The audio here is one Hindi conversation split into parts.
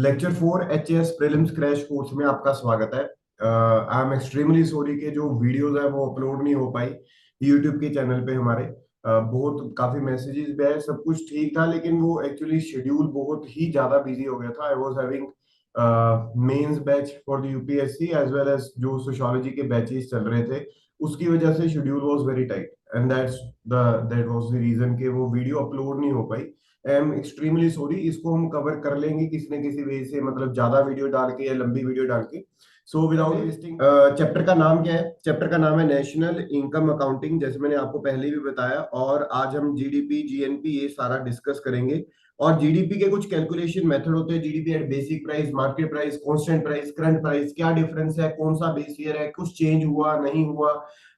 Lecture 4 HS prelims crash course में आपका स्वागत है। आई एम एक्सट्रीमली सॉरी कि जो वीडियोस है वो अपलोड नहीं हो पाई यूट्यूब के चैनल पे हमारे। बहुत काफी मैसेजेस भी आए, सब कुछ ठीक था, लेकिन वो एक्चुअली शेड्यूल बहुत ही ज्यादा बिजी हो गया था। I was having mains batch for the UPSC as well as जो सोशियोलॉजी के बैचेस चल रहे थे, उसकी वजह से schedule was very tight and that was the reason कि वो वीडियो अपलोड नहीं हो पाई। I am extremely sorry. इसको हम कवर कर लेंगे किसी न किसी वे से, मतलब ज्यादा वीडियो डाल के या लंबी वीडियो डाल के। सो विदाउट वेस्टिंग, चैप्टर का नाम क्या है? चैप्टर का नाम है नेशनल इनकम अकाउंटिंग, जैसे मैंने आपको पहले भी बताया। और आज हम जीडीपी जीएनपी ये सारा डिस्कस करेंगे। और जीडीपी के कुछ कैलकुलेशन मेथड होते हैं। GDP at basic price, market price, constant price, current price, क्या डिफरेंस है, कौन सा बेस ईयर है, कुछ चेंज हुआ नहीं हुआ,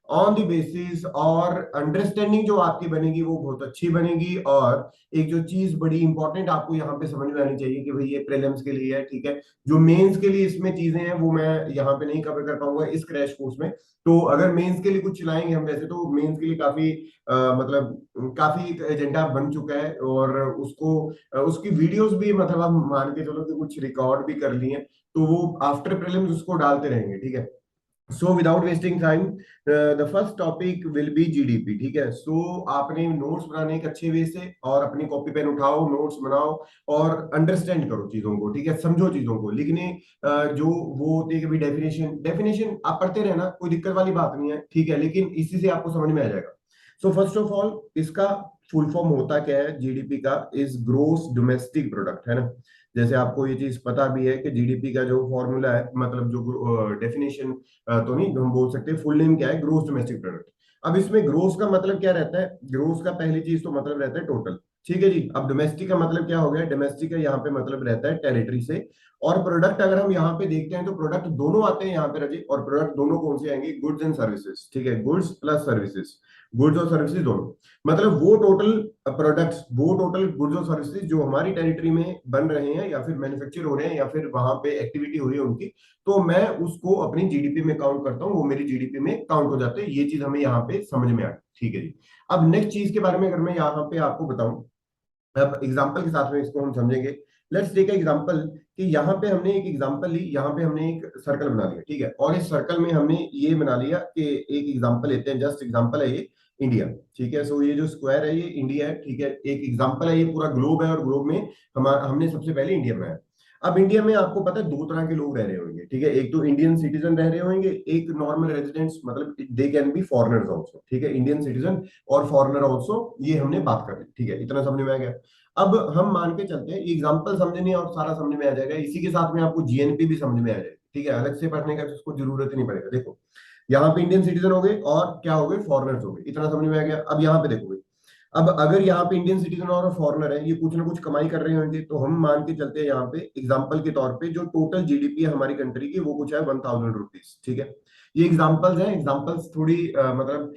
ऑन द बेसिस। और अंडरस्टैंडिंग जो आपकी बनेगी वो बहुत अच्छी बनेगी। और एक जो चीज बड़ी इंपॉर्टेंट आपको यहाँ पे समझ में आनी चाहिए कि भाई ये प्रीलिम्स के लिए है, ठीक है। जो मेंस के लिए इसमें चीजें हैं वो मैं यहाँ पे नहीं कवर कर पाऊंगा इस क्रैश कोर्स में। तो अगर मेंस के लिए कुछ चलाएंगे हम, वैसे तो मेंस के लिए काफी मतलब काफी एजेंडा बन चुका है, और उसको उसकी वीडियोस भी मतलब हम मान के चलो कि कुछ रिकॉर्ड भी कर लिए हैं। तो वो आफ्टर प्रीलिम्स उसको डालते रहेंगे, ठीक है। So without wasting time, the first topic will be GDP, ठीक है। सो आपने नोट्स बनाने एक अच्छे वे से, और अपनी कॉपी पेन उठाओ, नोट्स बनाओ और अंडरस्टैंड करो चीजों को, ठीक है। समझो चीजों को लिखने। जो वो होती है कि भाई डेफिनेशन डेफिनेशन आप पढ़ते रहना, कोई दिक्कत वाली बात नहीं है, ठीक है, लेकिन इसी से आपको समझ में आ जाएगा। सो फर्स्ट ऑफ ऑल, इसका फुल फॉर्म होता क्या है जीडीपी का? इज ग्रोस डोमेस्टिक प्रोडक्ट, है ना। जैसे आपको ये चीज पता भी है कि जीडीपी का जो फॉर्मूला है, मतलब जो डेफिनेशन तो नहीं हम बोल सकते, फुल नेम क्या है? Gross domestic product. अब इसमें ग्रोस का मतलब क्या रहता है? ग्रोस का पहली चीज तो मतलब रहता है टोटल, ठीक है जी। अब डोमेस्टिक का मतलब क्या हो गया? डोमेस्टिक का यहाँ पे मतलब रहता है टेरिटरी से। और प्रोडक्ट अगर हम यहाँ पे देखते हैं तो प्रोडक्ट दोनों आते हैं यहाँ पे रजे, और प्रोडक्ट दोनों कौन से आएंगे? गुड्स एंड सर्विसेज, ठीक है। गुड्स प्लस सर्विसेज, गुड्स और सर्विसेज दोनों। मतलब वो टोटल प्रोडक्ट्स, वो टोटल गुड्स और सर्विसेज जो हमारी टेरिटरी में बन रहे हैं, या फिर मैन्युफैक्चर हो रहे हैं, या फिर वहां पे एक्टिविटी हो रही है उनकी, तो मैं उसको अपनी जीडीपी में काउंट करता हूँ, वो मेरी जीडीपी में काउंट हो जाते हैं। ये चीज हमें यहाँ पे समझ में आ गई, ठीक है जी। अब नेक्स्ट चीज के बारे में अगर मैं यहाँ पे आपको बताऊं, अब एग्जांपल के साथ में इसको हम समझेंगे। लेट्स टेक एग्जांपल कि यहाँ पे हमने एक एग्जांपल ली, यहाँ पे हमने एक सर्कल बना लिया, ठीक है। और इस सर्कल में हमने ये बना लिया कि एक एग्जांपल लेते हैं, जस्ट एग्जांपल है ये इंडिया, ठीक है। सो ये जो स्क्वायर है ये इंडिया है, ठीक है। एक एग्जांपल है, ये पूरा ग्लोब है, और ग्लोब में हमने सबसे पहले इंडिया बनाया। अब इंडिया में आपको पता है दो तरह के लोग रह रहे होंगे, ठीक है। एक तो इंडियन सिटीजन रह रहे होंगे, एक नॉर्मल रेजिडेंट्स, मतलब they can be foreigners also, ठीक है। इंडियन सिटीजन और फॉरेनर आल्सो, ये हमने बात कर ली, ठीक है। इतना समझ में आ गया। अब हम मान के चलते हैं एग्जाम्पल समझने और सारा समझ में आ जाएगा, इसी के साथ में आपको जीएनपी भी समझ में आ जाएगी, ठीक है। अलग से पढ़ने का उसको जरूरत ही नहीं पड़ेगा। देखो, यहाँ पे इंडियन सिटीजन हो गए और क्या हो गए? फॉरेनर्स हो गए। इतना समझ में आ गया। अब यहाँ पे देखो भाई, अब अगर यहाँ पे इंडियन सिटीजन और फॉरेनर है, ये कुछ ना कुछ कमाई कर रहे होंगे, तो हम मान के चलते हैं यहाँ पे एग्जाम्पल के तौर पे जो टोटल जीडीपी है हमारी कंट्री की वो कुछ है 1000 रुपीज, ठीक है। ये एग्जाम्पल्स हैं, एग्जाम्पल्स थोड़ी मतलब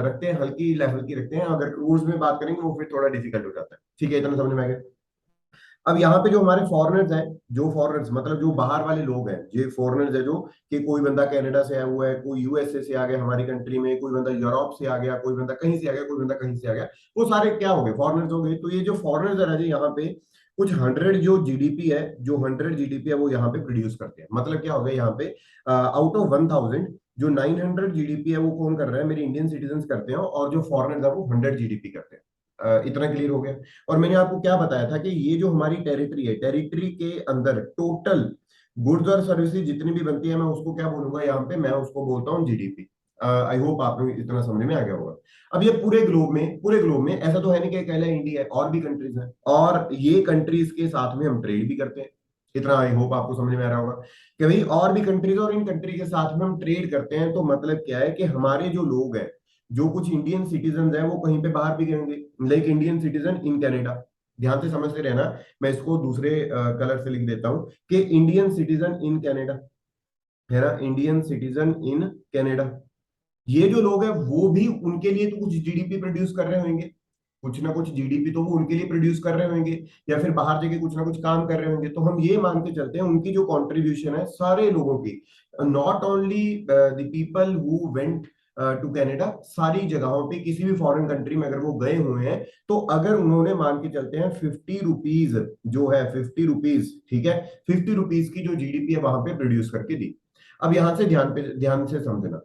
रखते हैं, हल्की लेवल की रखते हैं। अगर क्रोर्स में बात करेंगे वो फिर थोड़ा डिफिकल्ट हो जाता है, ठीक है। इतना समझ में आ गया। अब यहाँ पे जो हमारे फॉरेनर्स हैं, जो फॉरेनर्स मतलब जो बाहर वाले लोग हैं, ये फॉरेनर्स है जो, कि कोई बंदा कनाडा से आया हुआ है, कोई यूएसए से आ गया हमारी कंट्री में, कोई बंदा यूरोप से आ गया, कोई बंदा कहीं से आ गया, कोई बंदा कहीं से आ गया, वो सारे क्या हो गए? फॉरेनर्स हो गए। तो ये जो फॉरेनर्स है राजे, यहाँ पे कुछ 100 जो जीडीपी है, जो 100 जीडीपी है वो यहाँ पे प्रोड्यूस करते हैं। मतलब क्या हो गया यहाँ पे? आउट ऑफ 1000, जो 900 जीडीपी है वो कौन कर रहा है? मेरे इंडियन सिटीजन करते हैं, और जो फॉरेनर्स है वो 100 जीडीपी करते हैं। इतना क्लियर हो गया। और मैंने आपको क्या बताया था कि ये जो हमारी टेरिटरी है, टेरिटरी के अंदर टोटल गुड्स और सर्विसेज जितनी भी बनती है, मैं उसको क्या बोलूंगा यहाँ पे? मैं उसको बोलता हूँ जीडीपी। आई होप आपको इतना समझ में आ गया होगा। अब ये पूरे ग्लोब में ऐसा तो है नहीं कि अकेला इंडिया है, और भी कंट्रीज हैं, और ये कंट्रीज के साथ में हम ट्रेड भी करते हैं। इतना आई होप आपको समझ में आ रहा होगा कि भाई और भी कंट्रीज, और इन कंट्री के साथ में हम ट्रेड करते हैं। तो मतलब क्या है कि हमारे जो लोग हैं, जो कुछ इंडियन सिटीजन है, वो कहीं पे बाहर भी गएंगे, like Indian citizen in Canada. ध्यान से समझते रहना, मैं इसको दूसरे कलर से लिख देता हूं कि इंडियन सिटीजन इन कनाडा, है ना। इंडियन सिटीजन इन कनाडा, ये जो लोग हैं वो भी, उनके लिए तो कुछ जीडीपी प्रोड्यूस कर रहे होंगे, कुछ ना कुछ जीडीपी तो वो उनके लिए प्रोड्यूस कर रहे होंगे, या फिर बाहर जाके कुछ ना कुछ काम कर रहे होंगे। तो हम ये मान के चलते हैं उनकी जो कंट्रीब्यूशन है सारे लोगों की, not only the people who went to Canada, सारी जगहों पे किसी भी फॉरेन कंट्री में अगर वो गए हुए हैं, तो अगर उन्होंने मान के चलते हैं 50 रुपीज जो है, 50 रुपीज, ठीक है, 50 रुपीज की जो जीडीपी है वहां पे प्रोड्यूस करके दी। अब यहां से ध्यान से समझना,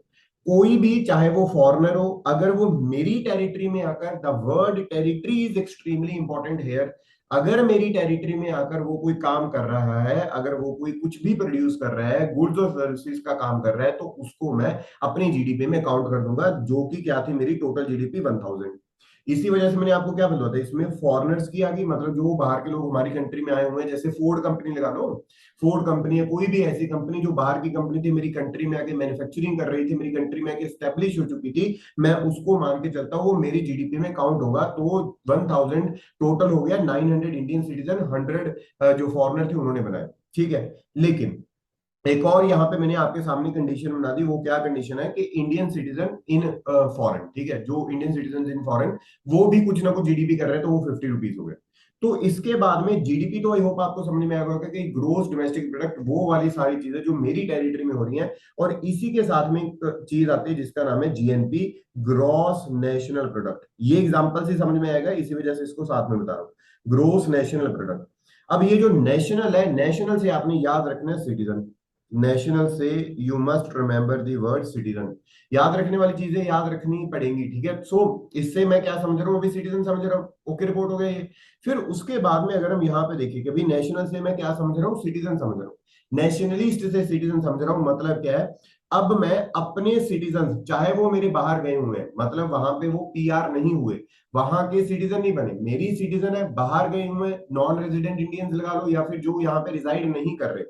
कोई भी चाहे वो फॉरेनर हो, अगर वो मेरी टेरिटरी में आकर, the word territory is extremely important here, अगर मेरी टेरिटरी में आकर वो कोई काम कर रहा है, अगर वो कोई कुछ भी प्रोड्यूस कर रहा है, गुड्स और सर्विसेज का काम कर रहा है, तो उसको मैं अपनी जीडीपी में काउंट कर दूंगा, जो कि क्या थी मेरी टोटल जीडीपी 1000। इसी वजह से मैंने आपको क्या बताया था, इसमें फॉरेनर्स की आ गई, मतलब जो बाहर के लोग हमारी कंट्री में आए हुए हैं, जैसे फोर्ड कंपनी लगा लो, फोर्ड कंपनी है, कोई भी ऐसी कंपनी जो बाहर की कंपनी थी, मेरी कंट्री में आके मैन्युफैक्चरिंग कर रही थी, मेरी कंट्री में आके स्टेब्लिश हो चुकी थी, मैं उसको मान के चलता हूँ वो मेरी जीडीपी में काउंट होगा। तो 1000 टोटल हो गया, 900 इंडियन सिटीजन, 100 जो फॉरेनर थे उन्होंने बनाया, ठीक है। लेकिन एक और यहाँ पे मैंने आपके सामने कंडीशन बना दी, वो क्या कंडीशन है कि इंडियन सिटीजन इन फॉरेन, ठीक है, जो इंडियन सिटीजन इन फॉरेन वो भी कुछ ना कुछ जीडीपी कर रहे हैं, तो वो 50 रुपीज हो गए। तो इसके बाद में जीडीपी, तो आई होप आपको समझ में आएगा कि ग्रोस डोमेस्टिक प्रोडक्ट, वो वाली सारी चीजें जो मेरी टेरिटरी में हो रही हैं, और इसी के साथ में एक चीज आती है जिसका नाम है जीएनपी, ग्रॉस नेशनल प्रोडक्ट। ये एग्जांपल से समझ में आएगा, इसी वजह से इसको साथ में बता रहा हूँ, ग्रोस नेशनल प्रोडक्ट। अब ये जो नेशनल है, नेशनल से आपने याद रखना है सिटीजन, नेशनल से you must remember the word citizen, याद रखने वाली चीजें याद रखनी पड़ेंगी, ठीक है। सो इससे मैं क्या समझ रहा हूँ, अभी सिटीजन समझ रहा हूँ, ओके, रिपोर्ट हो गया ये। फिर उसके बाद में अगर हम यहाँ पे देखें कि अभी नेशनल से मैं क्या समझ रहा हूँ, सिटीजन समझ रहा हूँ, नेशनलिस्ट से सिटीजन समझ रहा हूँ, मतलब क्या है, अब मैं अपने सिटीजन, चाहे वो मेरे बाहर गए हुए हैं, मतलब वहां पे वो पीआर नहीं हुए, वहां के सिटीजन नहीं बने, मेरी सिटीजन है, बाहर गए हुए नॉन रेजिडेंट इंडियंस लगा लो, या फिर जो यहाँ पे रिसाइड नहीं कर रहे,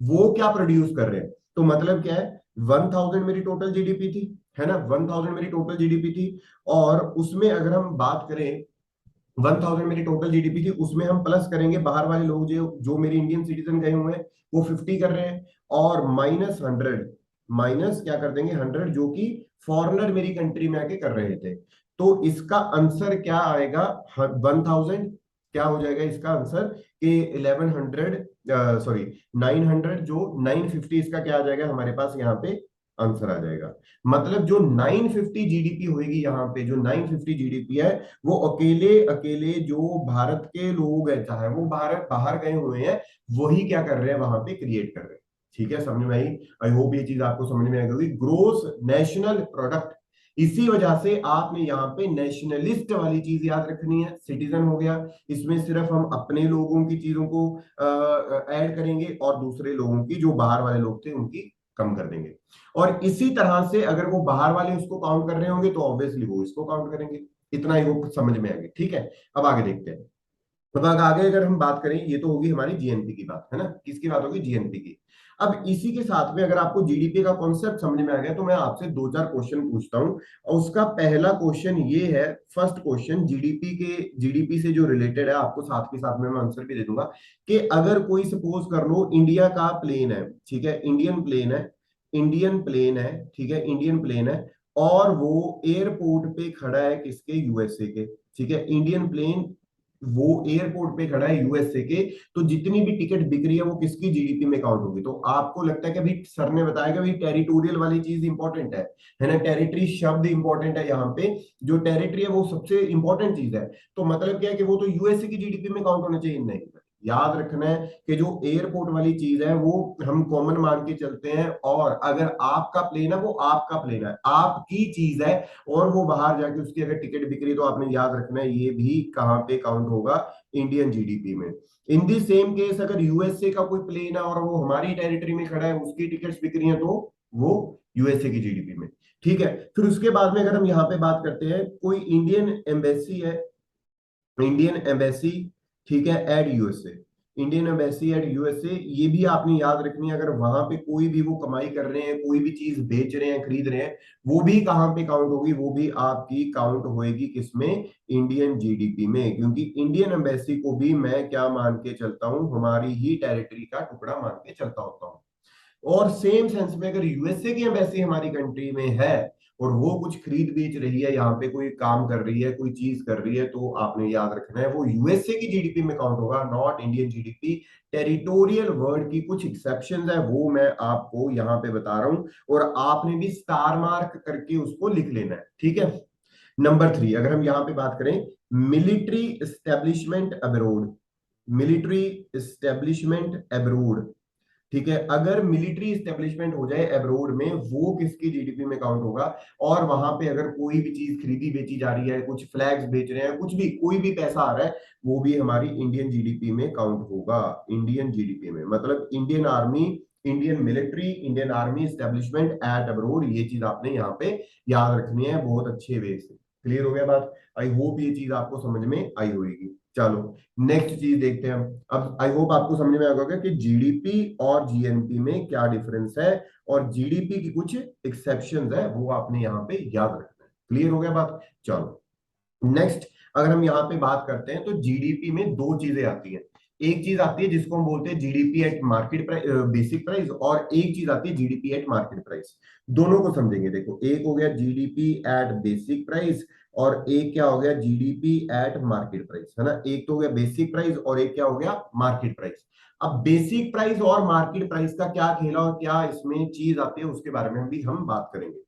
वो क्या प्रोड्यूस कर रहे हैं। तो मतलब क्या है, 1000 मेरी टोटल जीडीपी थी, है ना, 1000 मेरी टोटल जीडीपी थी, और उसमें अगर हम बात करें, 1000 मेरी टोटल जीडीपी थी, उसमें हम प्लस करेंगे बाहर वाले लोग जो जो मेरे इंडियन सिटीजन गए हुए हैं, वो 50 कर रहे हैं, और -100, माइनस क्या कर देंगे, 100, जो कि फॉरेनर मेरी कंट्री में आके कर रहे थे। तो इसका आंसर क्या आएगा, 1000, क्या हो जाएगा इसका आंसर कि 1100, सॉरी 900, जो 950, इसका क्या आ जाएगा हमारे पास यहाँ पे आंसर आ जाएगा। मतलब जो 950 जीडीपी होगी यहाँ पे, जो 950 जीडीपी है, वो अकेले अकेले जो भारत के लोग हैं, चाहे वो भारत बाहर गए हुए हैं, वही क्या कर रहे हैं वहां पे, क्रिएट कर रहे हैं। ठीक है, समझ में आई? आई होप ये चीज आपको समझ में आई होगी, ग्रोस नेशनल प्रोडक्ट। इसी वजह से आपने यहाँ पे नेशनलिस्ट वाली चीज याद रखनी है, सिटीजन हो गया, इसमें सिर्फ हम अपने लोगों की चीजों को ऐड करेंगे, और दूसरे लोगों की, जो बाहर वाले लोग थे उनकी कम कर देंगे। और इसी तरह से अगर वो बाहर वाले उसको काउंट कर रहे होंगे, तो ऑब्वियसली वो इसको काउंट करेंगे। इतना ही वो समझ में आ गया, ठीक है। अब आगे देखते हैं। अब आगे अगर हम बात करें, ये तो होगी हमारी जीएनपी की बात, है ना, किसकी बात होगी, जीएनपी की। अब इसी के साथ में अगर आपको जीडीपी का कॉन्सेप्ट समझ में आ गया, तो मैं आपसे दो चार क्वेश्चन पूछता हूं, और उसका पहला क्वेश्चन ये है, फर्स्ट क्वेश्चन जीडीपी से जो रिलेटेड है, आपको साथ के साथ में मैं आंसर भी दे दूंगा, कि अगर कोई सपोज कर लो इंडिया का प्लेन है, ठीक है, इंडियन प्लेन है, इंडियन प्लेन है, ठीक है, इंडियन प्लेन है, और वो एयरपोर्ट पे खड़ा है किसके, यूएसए के, ठीक है, इंडियन प्लेन वो एयरपोर्ट पे खड़ा है यूएसए के, तो जितनी भी टिकट बिक रही है वो किसकी जीडीपी में काउंट होगी। तो आपको लगता है कि भाई सर ने बताया कि भाई टेरिटोरियल वाली चीज इंपॉर्टेंट है ना, टेरिटरी शब्द इंपॉर्टेंट है यहाँ पे, जो टेरिटरी है वो सबसे इंपॉर्टेंट चीज है। तो मतलब क्या है कि वो तो यूएसए की जीडीपी में काउंट होना चाहिए, नहीं, याद रखना है कि जो एयरपोर्ट वाली चीज है वो हम कॉमन मान के चलते हैं, और अगर आपका प्लेन है, वो आपका प्लेन है, आपकी चीज है, और वो बाहर जाके उसकी अगर टिकट बिक रही है, तो आपने याद रखना है ये भी कहाँ पे काउंट होगा, इंडियन जीडीपी में। इन दी सेम केस अगर यूएसए का कोई प्लेन है और वो हमारी टेरिटरी में खड़ा है, उसकी टिकट्स बिक रही हैं, तो वो यूएसए की जीडीपी में, ठीक है। फिर उसके बाद में अगर हम यहाँ पे बात करते हैं, कोई इंडियन एम्बेसी है, इंडियन एम्बेसी, ठीक है, at USA, Indian embassy at USA, ये भी आपने याद रखनी है, अगर वहां पे कोई भी वो कमाई कर रहे हैं, कोई भी चीज बेच रहे हैं, खरीद रहे हैं, वो भी कहाँ पे काउंट होगी, वो भी आपकी काउंट होएगी किसमें, इंडियन जीडीपी में, क्योंकि इंडियन एम्बेसी को भी मैं क्या मान के चलता हूं, हमारी ही टेरिटरी का टुकड़ा मान के चलता होता हूँ। और सेम सेंस में अगर यूएसए की एम्बेसी हमारी कंट्री में है, और वो कुछ खरीद बेच रही है, यहाँ पे कोई काम कर रही है, कोई चीज कर रही है, तो आपने याद रखना है वो यूएसए की जीडीपी में काउंट होगा, not Indian GDP. Territorial word की कुछ एक्सेप्शंस है, वो मैं आपको यहाँ पे बता रहा हूं, और आपने भी स्टार मार्क करके उसको लिख लेना है, ठीक है। नंबर 3, अगर हम यहाँ पे बात करें, military establishment abroad, military establishment abroad, ठीक है। अगर मिलिट्री स्टेब्लिशमेंट हो जाए अब्रोड में, वो किसकी जीडीपी में काउंट होगा? और वहां पे अगर कोई भी चीज खरीदी बेची जा रही है, कुछ फ्लैग्स बेच रहे हैं, कुछ भी, कोई भी पैसा आ रहा है, वो भी हमारी इंडियन जीडीपी में काउंट होगा। इंडियन जीडीपी में मतलब Indian army, Indian military, Indian army establishment at abroad, ये चीज आपने यहाँ पे याद रखनी है बहुत अच्छे वे से। क्लियर हो गया बात? आई होप ये चीज आपको समझ में आई होगी। चलो नेक्स्ट चीज देखते हैं हम। अब आई होप आपको समझ में आ गया कि जीडीपी और जीएनपी में क्या डिफरेंस है, और जीडीपी की कुछ एक्सेप्शंस है, वो आपने यहाँ पे याद रखना है। क्लियर हो गया बात? चलो नेक्स्ट, अगर हम यहाँ पे बात करते हैं, तो जीडीपी में दो चीजें आती हैं। एक चीज आती है जिसको हम बोलते हैं GDP at market price, basic price, और एक चीज आती है जीडीपी एट मार्केट प्राइस। दोनों को समझेंगे। देखो, एक हो गया जीडीपी एट बेसिक प्राइस, और एक क्या हो गया जीडीपी एट मार्केट प्राइस, है ना। एक तो हो गया बेसिक प्राइस और एक क्या हो गया मार्केट प्राइस। अब बेसिक प्राइस और मार्केट प्राइस का क्या खेला और क्या इसमें चीज आती है, उसके बारे में भी हम बात करेंगे।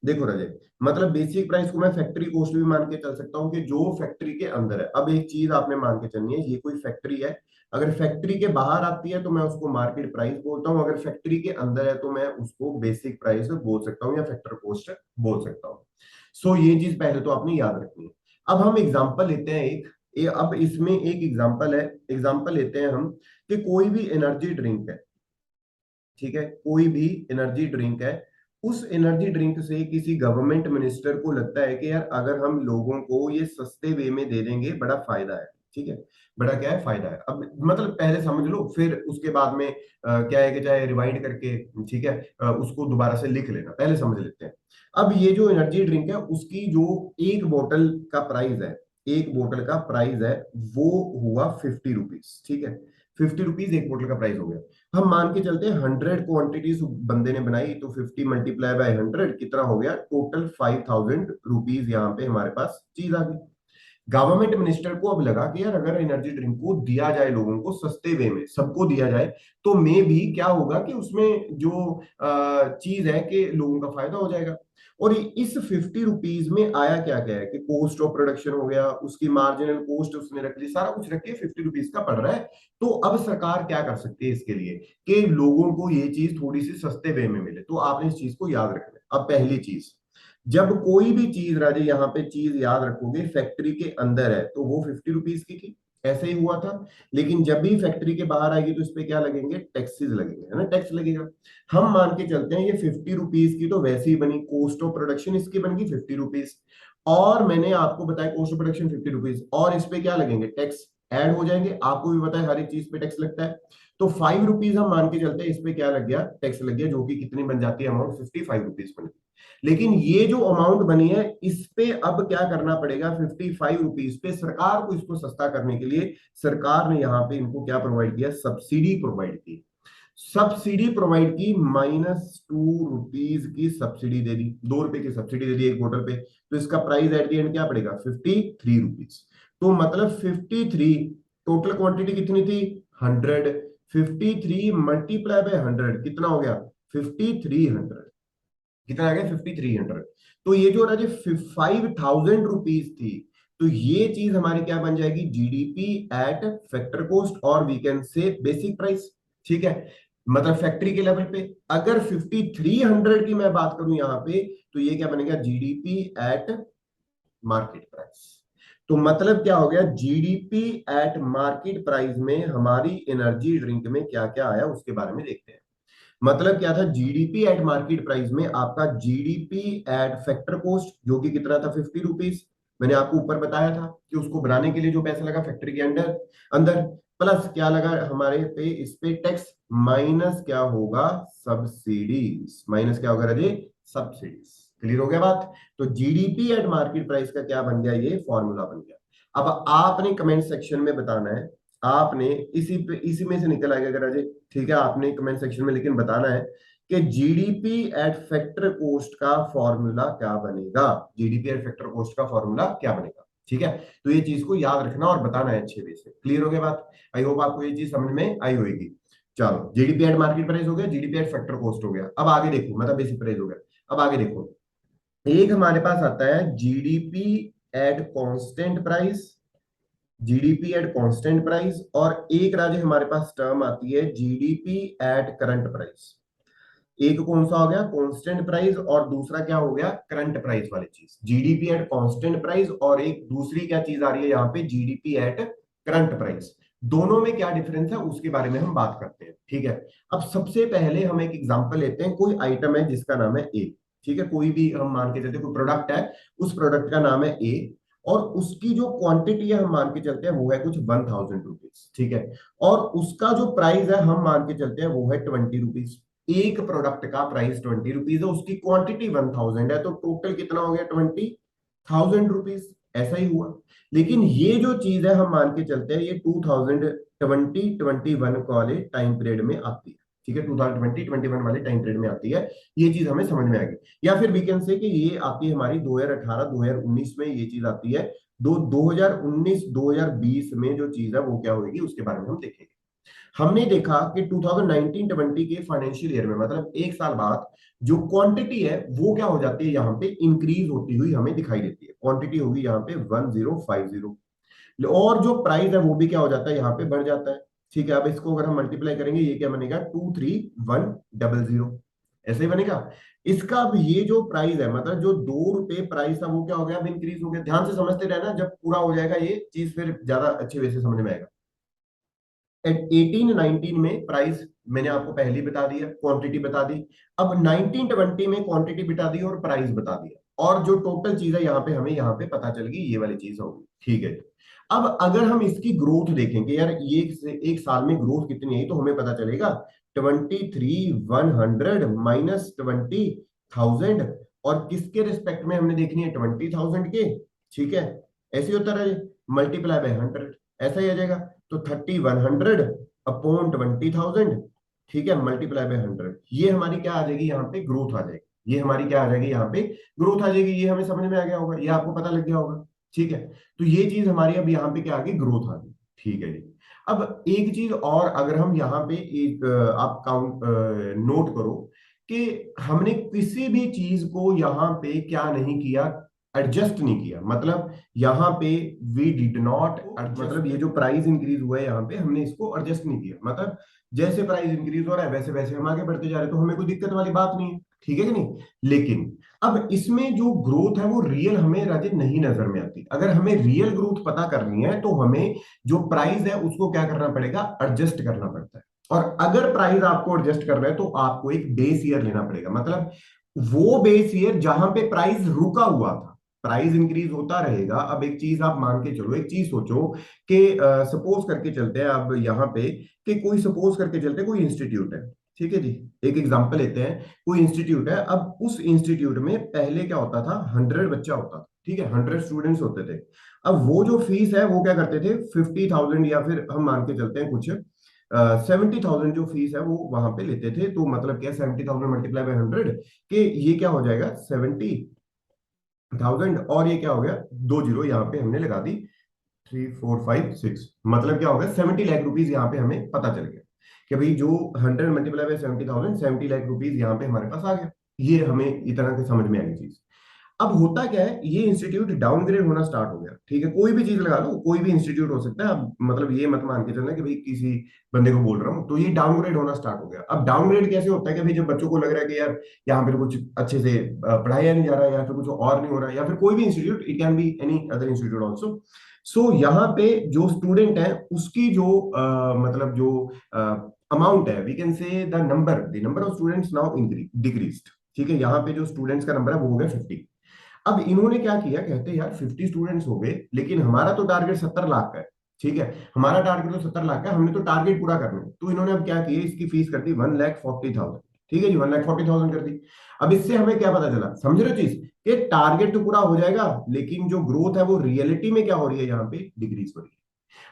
देखो रजय, मतलब बेसिक प्राइस को मैं फैक्ट्री कॉस्ट भी मान के चल सकता हूँ कि जो फैक्ट्री के अंदर है। अब एक चीज आपने मान के चलनी है, ये कोई फैक्ट्री है, अगर फैक्ट्री के बाहर आती है तो मैं उसको मार्केट प्राइस बोलता हूँ, अगर फैक्ट्री के अंदर है तो मैं उसको बेसिक प्राइस बोल सकता हूँ या फैक्टर कॉस्ट बोल सकता हूँ। सो ये चीज पहले तो आपने याद रखनी है। अब हम एग्जाम्पल लेते हैं अब इसमें एक एग्जाम्पल है, एग्जाम्पल लेते हैं हम कि कोई भी एनर्जी ड्रिंक है, ठीक है, कोई भी एनर्जी ड्रिंक है। उस एनर्जी ड्रिंक से किसी गवर्नमेंट मिनिस्टर को लगता है कि यार अगर हम लोगों को ये सस्ते वे में दे देंगे बड़ा फायदा है, ठीक है, बड़ा क्या है फायदा है। अब मतलब पहले समझ लो, फिर उसके बाद में क्या है कि चाहे रिवाइंड करके, ठीक है, उसको दोबारा से लिख लेना, पहले समझ लेते हैं। अब ये जो एनर्जी ड्रिंक है, उसकी जो एक बोतल का प्राइस है, एक बोतल का प्राइस है, वो हुआ 50 रुपीज, ठीक है। 50 रुपीज एक बोतल का प्राइस हो गया। हम मान के चलते हैं 100 क्वांटिटीज बंदे ने बनाई, तो 50 मल्टीप्लाई बाय 100 कितना हो गया, टोटल 5000 रुपीज यहाँ पे हमारे पास चीज आ गई। गवर्नमेंट मिनिस्टर को अब लगा कि यार अगर एनर्जी ड्रिंक को दिया जाए लोगों को सस्ते वे में, सबको दिया जाए, तो मे भी क्या होगा कि उसमें जो चीज है कि लोगों का फायदा हो जाएगा। और इस 50 रुपीज में आया क्या क्या है कि कॉस्ट ऑफ प्रोडक्शन हो गया, उसकी मार्जिनल कॉस्ट उसने रख ली, सारा कुछ रख के 50 रुपीज का पड़ रहा है। तो अब सरकार क्या कर सकती है इसके लिए कि लोगों को ये चीज थोड़ी सी सस्ते वे में मिले, तो आपने इस चीज को याद रखना है। अब पहली चीज, जब कोई भी चीज राजे, यहाँ पे चीज याद रखोगे, फैक्ट्री के अंदर है तो वो 50 रुपीज की थी, ऐसे ही हुआ था। लेकिन जब भी फैक्ट्री के बाहर आएगी तो इस पे क्या लगेंगे, टैक्सेस लगेंगे, है ना, टैक्स लगेगा। हम मान के चलते हैं ये 50 रुपीज की तो वैसे ही बनी, कॉस्ट ऑफ प्रोडक्शन इसकी बन गई 50 रुपीज, और मैंने आपको बताया कॉस्ट ऑफ प्रोडक्शन 50 रुपीज, और इस पे क्या लगेंगे, टैक्स ऐड हो जाएंगे। आपको भी पता है हर एक चीज पे टैक्स लगता है। तो 5 रुपीज हम मान के चलते हैं, इस पे क्या लग गया, टैक्स लग गया, जो कि कितनी बन जाती है अमाउंट, 55 रुपीज बन गई। लेकिन ये जो अमाउंट बनी है, इस पे अब क्या करना पड़ेगा, 55 रुपीज पे सरकार को इसको सस्ता करने के लिए सरकार ने यहाँ पे इनको क्या प्रोवाइड किया, सब्सिडी प्रोवाइड की। सब्सिडी प्रोवाइड की, -2 रुपीज की सब्सिडी दे दी, 2 रुपए की सब्सिडी दे दी एक बोतल पे। तो इसका प्राइस एट द एंड क्या पड़ेगा, 53 रुपीज। तो मतलब 53, टोटल क्वांटिटी कितनी थी, 100। 53 मल्टीप्लाई बाय 100 कितना हो गया, 5300। कितना आ गया, 5300। तो ये जो राजे 5000 रुपीज थी, तो ये चीज हमारी क्या बन जाएगी, जीडीपी एट फैक्टर कॉस्ट, और we can say basic price, ठीक है। मतलब फैक्ट्री के लेवल पे अगर 5300 की मैं बात करूं यहाँ पे, तो ये क्या बनेगा, जीडीपी एट मार्केट प्राइस। तो मतलब क्या हो गया, जीडीपी एट मार्केट प्राइस में हमारी एनर्जी ड्रिंक में क्या क्या आया उसके बारे में देखते हैं। मतलब क्या था, जीडीपी एट मार्केट प्राइस में आपका जीडीपी एट फैक्टर कॉस्ट, जो कि कितना था, 50 रुपीज। मैंने आपको ऊपर बताया था कि उसको बनाने के लिए जो पैसा लगा फैक्ट्री के अंदर अंदर, प्लस क्या लगा हमारे पे, इस पे टैक्स, माइनस क्या होगा, सब्सिडीज, माइनस क्या होगा राजे, सब्सिडीज। क्लियर हो गया बात? तो जीडीपी एट मार्केट प्राइस का क्या बन गया, ये फॉर्मूला बन गया। अब आपने कमेंट सेक्शन में बताना है, आपने इसी में से निकल आएगा अगर अजय, ठीक है, आपने कमेंट सेक्शन में लेकिन बताना है कि जीडीपी एट फैक्टर कॉस्ट का फॉर्मूला क्या बनेगा। जीडीपी एट फैक्टर कॉस्ट का फॉर्मूला क्या बनेगा, ठीक है। तो ये चीज को याद रखना और बताना है अच्छे वे से। क्लियर हो गया बात? आई होप आपको ये चीज समझ में आई होगी। चलो, जीडीपी एट मार्केट प्राइस हो गया, जीडीपी एट फैक्टर कॉस्ट हो गया। अब आगे देखो, मतलब बेसिक प्राइस हो गया। अब आगे देखो, एक हमारे पास आता है GDP at constant price, GDP at constant price, और एक राज्य हमारे पास टर्म आती है जीडीपी एट करंट प्राइस। एक कौन सा हो गया कांस्टेंट प्राइस, और दूसरा क्या हो गया करंट प्राइस वाली चीज। जीडीपी एट कांस्टेंट प्राइस और एक दूसरी क्या चीज आ रही है यहाँ पे, जीडीपी एट करंट प्राइस। दोनों में क्या डिफरेंस है उसके बारे में हम बात करते हैं, ठीक है। अब सबसे पहले हम एक एग्जांपल लेते हैं। कोई आइटम है जिसका नाम है ए, ठीक है, कोई भी हम मान के चलते हैं कोई प्रोडक्ट है, उस प्रोडक्ट का नाम है ए, और उसकी जो क्वांटिटी है हम मान के चलते हैं वो है कुछ 1000 रुपीज, ठीक है। और उसका जो प्राइस है हम मान के चलते हैं वो है 20 रुपीज। एक प्रोडक्ट का प्राइस 20 रुपीज है, उसकी क्वांटिटी 1000 है, तो टोटल कितना हो गया 20,000 रुपीज। ऐसा ही हुआ। लेकिन ये जो चीज है हम मान के चलते हैं ये 2020-21 वाले टाइम पीरियड में आती है, ठीक है, 2020-21 वाले टाइम पीरियड में आती है। ये चीज हमें समझ में आएगी। या फिर वी कैन से कि ये आती है हमारी 2018-2019 में ये चीज आती है। 2019-2020 में जो चीज है वो क्या होगी उसके बारे में हम देखेंगे। हमने देखा कि 2019-20 के फाइनेंशियल ईयर में, मतलब एक साल बाद, जो क्वांटिटी है वो क्या हो जाती है यहाँ पे इंक्रीज होती हुई हमें दिखाई देती है। क्वांटिटी होगी यहाँ पे 1050, और जो प्राइस है वो भी क्या हो जाता है यहाँ पे बढ़ जाता है, ठीक है। अब इसको अगर हम मल्टीप्लाई करेंगे ये क्या बनेगा 23100, ऐसे ही बनेगा। इसका अब ये जो प्राइस है, मतलब जो 2 रुपए प्राइस था वो क्या हो गया अब इंक्रीज हो गया। ध्यान से समझते रहना, जब पूरा हो जाएगा ये चीज फिर ज्यादा अच्छे वे से समझ में आएगा। 18-19 में प्राइस मैंने आपको पहले ही बता दिया, क्वांटिटी बता दी। अब 19-20 में क्वांटिटी बता दी और प्राइस बता दिया, और जो टोटल चीज है यहाँ पे हमें यहाँ पे पता चल गई, ये वाली चीज होगी, ठीक है। अब अगर हम इसकी ग्रोथ देखेंगे यार, ये एक साल में ग्रोथ कितनी है तो हमें पता चलेगा 23,100 माइनस 20,000, और किसके रिस्पेक्ट में हमने देखनी है 20,000 के, ठीक है। ऐसे ही होता रहे, मल्टीप्लाई बाय 100, ऐसा ही आ जाएगा। तो 3100 अपॉन 20,000, ठीक है, मल्टीप्लाई बाय 100, ये हमारी क्या आ जाएगी यहाँ पे ग्रोथ आ जाएगी। ये हमारी क्या आ जाएगी यहाँ पे ग्रोथ आ जाएगी। ये हमें समझ में आ गया होगा, ये आपको पता लग गया होगा, ठीक है। तो ये चीज हमारी अब यहाँ पे क्या आ गई ग्रोथ आ गई, ठीक है जी। अब एक चीज और, अगर हम यहाँ पे एक आप काउंट नोट करो कि हमने किसी भी चीज को यहाँ पे क्या नहीं किया, एडजस्ट नहीं किया। मतलब यहाँ पे वी डिड नॉट, मतलब ये जो प्राइस इंक्रीज हुआ है यहाँ पे हमने इसको एडजस्ट नहीं किया। मतलब जैसे प्राइस इंक्रीज हो रहा है वैसे वैसे हम आगे बढ़ते जा रहे हैं, तो हमें कोई दिक्कत वाली बात नहीं है, ठीक है कि नहीं। लेकिन अब इसमें जो ग्रोथ है वो रियल हमें राजे नहीं नजर में आती। अगर हमें रियल ग्रोथ पता करनी है तो हमें जो प्राइस है उसको क्या करना पड़ेगा, एडजस्ट करना पड़ता है। और अगर प्राइस आपको एडजस्ट कर रहे हैं तो आपको एक बेस ईयर लेना पड़ेगा, मतलब वो बेस ईयर जहां पे प्राइस रुका हुआ था। प्राइस इंक्रीज होता रहेगा। अब एक चीज आप मान के चलो, एक चीज सोचो कि सपोज करके चलते हैं अब यहाँ पे, कि कोई सपोज करके चलते हैं कोई इंस्टीट्यूट है, ठीक है जी। एक एग्जांपल लेते हैं, कोई इंस्टीट्यूट है। अब उस इंस्टीट्यूट में पहले क्या होता था, 100 बच्चा होता था, ठीक है, 100 स्टूडेंट्स होते थे। अब वो जो फीस है वो क्या करते थे 50,000, या फिर हम मान के चलते हैं कुछ 70,000 जो फीस है वो वहां पे लेते थे। तो मतलब क्या 70,000 मल्टीप्लाई बाय 100, कि ये क्या हो जाएगा 70,000, और ये क्या हो गया 2 जीरो यहाँ पे हमने लगा दी, 3 4 5 6, मतलब क्या होगा 70 लाख रुपीज यहाँ पे हमें पता चल गया कि भाई जो 100 मल्टीप्लाई बाय 70,000, 70 लाख रुपीज यहाँ पे हमारे पास आ गया। ये हमें इतना के समझ में आई चीज। अब होता क्या है, ये इंस्टीट्यूट डाउनग्रेड होना स्टार्ट हो गया, ठीक है। कोई भी चीज लगा लो, कोई भी इंस्टीट्यूट हो सकता है। अब मतलब ये मत मान के चलना कि भाई किसी बंदे को बोल रहा हूँ, तो ये डाउनग्रेड होना स्टार्ट हो गया। अब डाउनग्रेड कैसे होता है कि भाई जब बच्चों को लग रहा है कि यार यहाँ पे तो कुछ अच्छे से पढ़ाया नहीं जा रहा है, या फिर कुछ और नहीं हो रहा है, या फिर कोई भी institute, it can be any other institute also. So यहाँ पे जो स्टूडेंट है उसकी जो मतलब जो अमाउंट है, we can say the number of students now decreased, ठीक है। यहाँ पे जो स्टूडेंट्स का नंबर है वो हो गया 50। अब इन्होंने क्या किया, कहते हैं यार 50 स्टूडेंट्स हो गए, लेकिन हमारा तो टारगेट 70 लाख का है, ठीक है। हमारा टारगेट तो 70 लाख का है, हमने तो टारगेट पूरा करना है। तो इन्होंने अब क्या किया, इसकी फीस कर दी 1,40,000, ठीक है जी, 1,40,000 कर दी। अब इससे हमें क्या पता चला, समझ रहे हो चीज, कि टारगेट तो पूरा हो जाएगा लेकिन जो ग्रोथ है वो रियलिटी में क्या हो रही है यहाँ पे डिक्रीज हो रही है।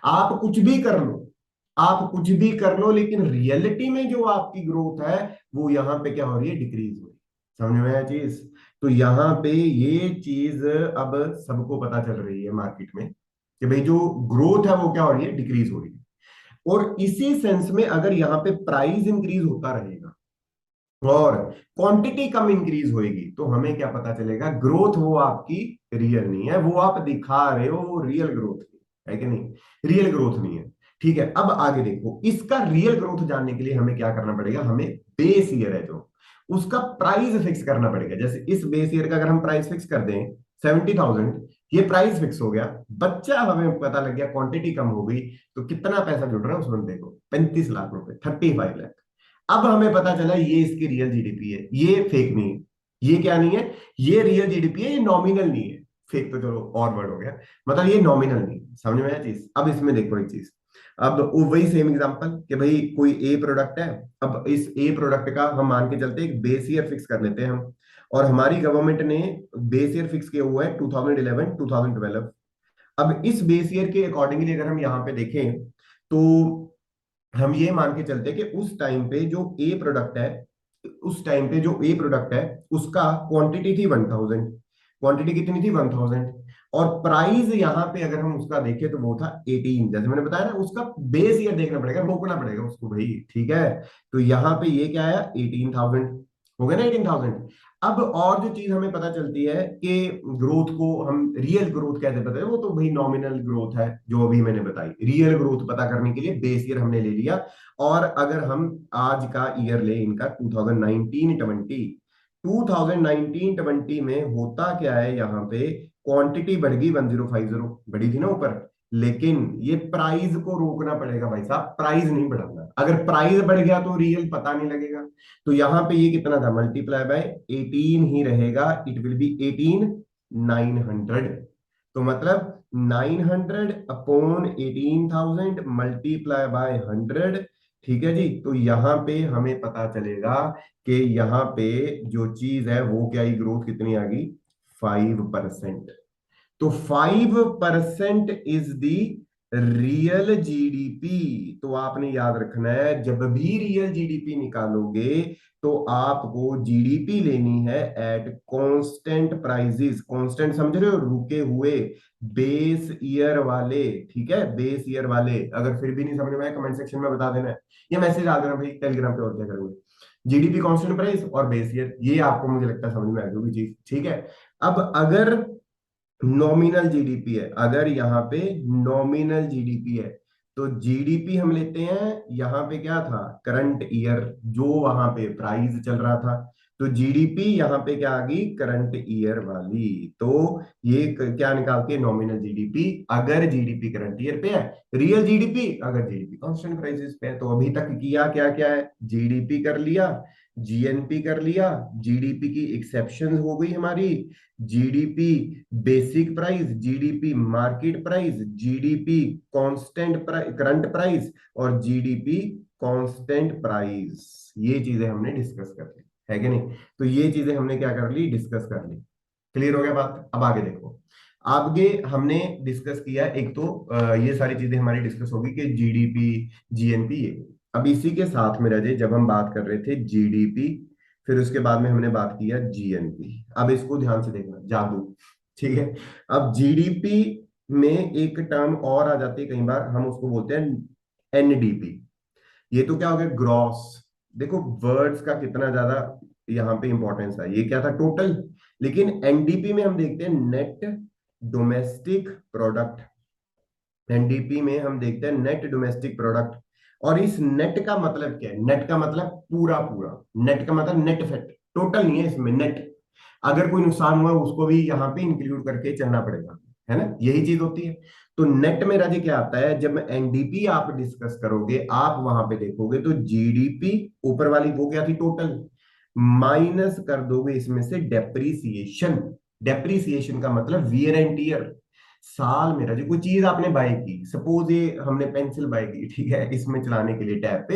आप कुछ भी कर लो, आप कुछ भी कर लो, लेकिन रियलिटी में जो आपकी ग्रोथ है वो यहां पे क्या हो रही है, डिक्रीज हो रही है। समझ में आया चीज? तो यहां पे ये चीज अब सबको पता चल रही है मार्केट में कि भाई जो ग्रोथ है वो क्या हो रही है, डिक्रीज हो रही है। और इसी सेंस में अगर यहाँ पे प्राइस इंक्रीज होता रहेगा और क्वांटिटी कम इंक्रीज होएगी, तो हमें क्या पता चलेगा, ग्रोथ वो आपकी रियल नहीं है, वो आप दिखा रहे हो, वो रियल ग्रोथ नहीं है कि नहीं, रियल ग्रोथ नहीं है। ठीक है, अब आगे देखो, इसका रियल ग्रोथ जानने के लिए हमें क्या करना पड़ेगा, हमें बेस ईयर है जो उसका प्राइस फिक्स करना पड़ेगा। जैसे इस बेस ईयर का अगर हम प्राइस फिक्स कर दें 70,000, ये प्राइस फिक्स हो गया, बच्चा हमें पता लग गया क्वांटिटी कम हो गई, तो कितना पैसा जुड़ रहा है उस बंदे को, 35 लाख रुपए, 35 लाख। अब हमें पता चला ये इसकी रियल जीडीपी है, ये फेक नहीं है, ये क्या नहीं है, ये रियल जीडीपी है, ये नॉमिनल नहीं है। फेक तो चलो और वर्ड हो गया, मतलब ये नॉमिनल नहीं है। समझ में आया चीज? अब इसमें देखो एक चीज, अब वो वही सेम एग्जांपल कि भाई कोई ए प्रोडक्ट है, अब इस ए प्रोडक्ट का हम मान के चलते हैं एक बेस ईयर फिक्स कर लेते हैं हम, और हमारी गवर्नमेंट ने बेस ईयर फिक्स किया हुआ है 2011 2012। अब इस बेस ईयर के अकॉर्डिंगली अगर हम यहाँ पे देखें, तो हम ये मान के चलते हैं कि उस टाइम पे जो ए प्रोडक्ट है, उस टाइम पे जो ए प्रोडक्ट है उसका क्वांटिटी थी 1000, क्वांटिटी कितनी थी 1000, और प्राइस यहाँ पे अगर हम उसका देखें तो वो था 18। जैसे मैंने बताया ना, उसका बेस ईयर देखना पड़ेगा, रोकना पड़ेगा उसको भाई। ठीक है, तो यहाँ पे ये क्या आया, 18,000 हो गया ना, 18,000। अब और जो चीज हमें पता चलती है कि ग्रोथ को हम रियल ग्रोथ कैसे बताए, वो तो भाई नॉमिनल ग्रोथ है जो अभी मैंने बताई। रियल ग्रोथ पता करने के लिए बेस ईयर हमने ले लिया, और अगर हम आज का ईयर ले इनका 2019-20, 2019-20 में होता क्या है, यहाँ पे क्वांटिटी बढ़ गई 1050, बढ़ी थी ना ऊपर, लेकिन ये प्राइस को रोकना पड़ेगा भाई साहब, प्राइस नहीं बढ़ाना। अगर प्राइस बढ़ गया तो रियल पता नहीं लगेगा। तो यहां पे ये कितना था, मल्टीप्लाई बाय 18 ही रहेगा, इट विल बी 18,900। तो मतलब 900 अपॉन 18,000 मल्टीप्लाई बाय 100। ठीक है जी, तो यहां पे हमें पता चलेगा कि यहाँ पे जो चीज है वो क्या, ही ग्रोथ कितनी आ गई, 5%। तो 5% इज दी रियल जीडीपी। तो आपने याद रखना है, जब भी रियल जीडीपी निकालोगे तो आपको जीडीपी लेनी है एट कांस्टेंट प्राइसेस। कांस्टेंट समझ रहे हो, रुके हुए, बेस ईयर वाले। ठीक है, बेस ईयर वाले। अगर फिर भी नहीं समझ में आया कमेंट सेक्शन में बता देना है, या मैसेज आ देना भाई टेलीग्राम पे, और क्या करोगे। जीडीपी कांस्टेंट प्राइस और बेस ईयर, ये आपको मुझे लगता है समझ में आ गई चीज। ठीक है, अब अगर नॉमिनल जीडीपी है, अगर यहाँ पे नॉमिनल जीडीपी है, तो जीडीपी हम लेते हैं, यहाँ पे क्या था, करंट ईयर, जो वहां पे प्राइस चल रहा था। तो जीडीपी यहाँ पे क्या आ गई, करंट ईयर वाली। तो ये क्या निकाल के, नॉमिनल जीडीपी अगर जीडीपी करंट ईयर पे है, रियल जीडीपी अगर जीडीपी कांस्टेंट प्राइसेस पे है। तो अभी तक किया क्या क्या है, जीडीपी कर लिया, जीएनपी कर लिया, जीडीपी की एक्सेप्शन हो गई हमारी, GDP basic price, GDP market price, GDP constant current price, और जीडीपी कांस्टेंट प्राइस। ये चीजें हमने डिस्कस कर ली है कि नहीं? तो ये चीजें हमने क्या कर ली, डिस्कस कर ली। क्लियर हो गया बात? अब आगे देखो, आगे हमने डिस्कस किया एक तो ये सारी चीजें हमारी डिस्कस होगी कि जीडीपी, जीएनपी, ये। अब इसी के साथ में रजे, जब हम बात कर रहे थे जीडीपी, फिर उसके बाद में हमने बात किया जीएनपी। अब इसको ध्यान से देखना, जादू। ठीक है, अब जीडीपी में एक टर्म और आ जाती है कई बार, हम उसको बोलते हैं एनडीपी। ये तो क्या हो गया, ग्रॉस। देखो वर्ड्स का कितना ज्यादा यहाँ पे इंपॉर्टेंस है, ये क्या था, टोटल। लेकिन एनडीपी में हम देखते हैं नेट डोमेस्टिक प्रोडक्ट। एनडीपी में हम देखते हैं नेट डोमेस्टिक प्रोडक्ट। और इस नेट का मतलब क्या है, नेट का मतलब पूरा पूरा, नेट का मतलब नेट इफेक्ट, टोटल नहीं है इसमें, नेट। अगर कोई नुकसान हुआ उसको भी यहाँ पे इंक्लूड करके चलना पड़ेगा, है ना, यही चीज होती है। तो नेट में राजी क्या आता है, जब एनडीपी आप डिस्कस करोगे, आप वहां पे देखोगे तो जीडीपी ऊपर वाली वो क्या थी, टोटल, माइनस कर दोगे इसमें से डेप्रीसिएशन। डेप्रीसिएशन का मतलब वियर एंड टीयर। साल में राजू कोई चीज आपने बाय की, सपोज ये हमने पेंसिल बाय की, ठीक है, इसमें चलाने के लिए टैब पे।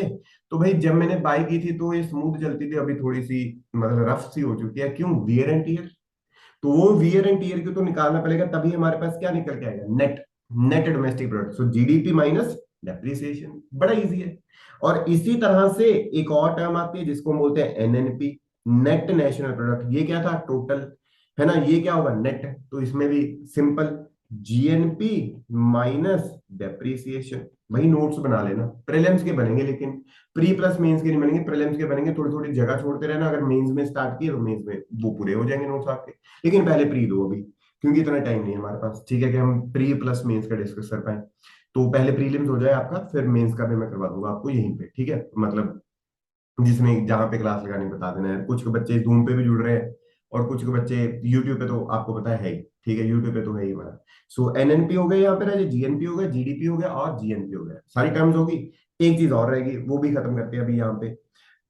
तो भाई जब मैंने बाय की थी तो ये स्मूथ चलती थी, अभी थोड़ी सी मतलब रफ सी हो चुकी है, क्यों, वियर एंड टीयर। तो वो वियर एंड टीयर को तो निकालना पड़ेगा, तभी हमारे पास क्या निकल के आएगा, नेट। नेट डोमेस्टिक प्रोडक्ट, सो जीडीपी माइनस डेप्रिसिएशन, बड़ा इजी है। और इसी तरह से एक और टर्म आती है जिसको हम बोलते हैं एनएनपी, नेट नेशनल प्रोडक्ट। ये क्या था, टोटल, है ना, ये क्या होगा, नेट। तो इसमें भी सिंपल, जीएनपी माइनस डेप्रिसिएशन। वही नोट्स बना लेना, प्रीलिम्स के बनेंगे, लेकिन प्री प्लस मेंस के नहीं बनेंगे, प्रीलिम्स के बनेंगे। थोड़ी थोड़ी जगह छोड़ते रहना, अगर मेंस में स्टार्ट किए तो मेंस में वो पूरे हो जाएंगे नोट्स आपके। लेकिन पहले प्री दो अभी, क्योंकि इतना टाइम नहीं है हमारे पास, ठीक है, कि हम प्री प्लस मेंस का डिस्कस कर पाए। तो पहले प्रीलिम्स हो जाए आपका, फिर मेंस का भी मैं करवा दूंगा आपको यहीं पे, ठीक है, मतलब जिसने जहाँ पे क्लास लगानी बता देना है। कुछ बच्चे जूम पे भी जुड़ रहे हैं, और कुछ बच्चे यूट्यूब पे, तो आपको पता है ही, ठीक है, यूट्यूब पे तो है ही हमारा। सो एनएनपी हो गया यहाँ पे, राजे जीएनपी हो गया, जीडीपी हो गया, और जीएनपी हो गया, सारी टर्म्स होगी। एक चीज और रहेगी, वो भी खत्म करते हैं अभी यहाँ पे।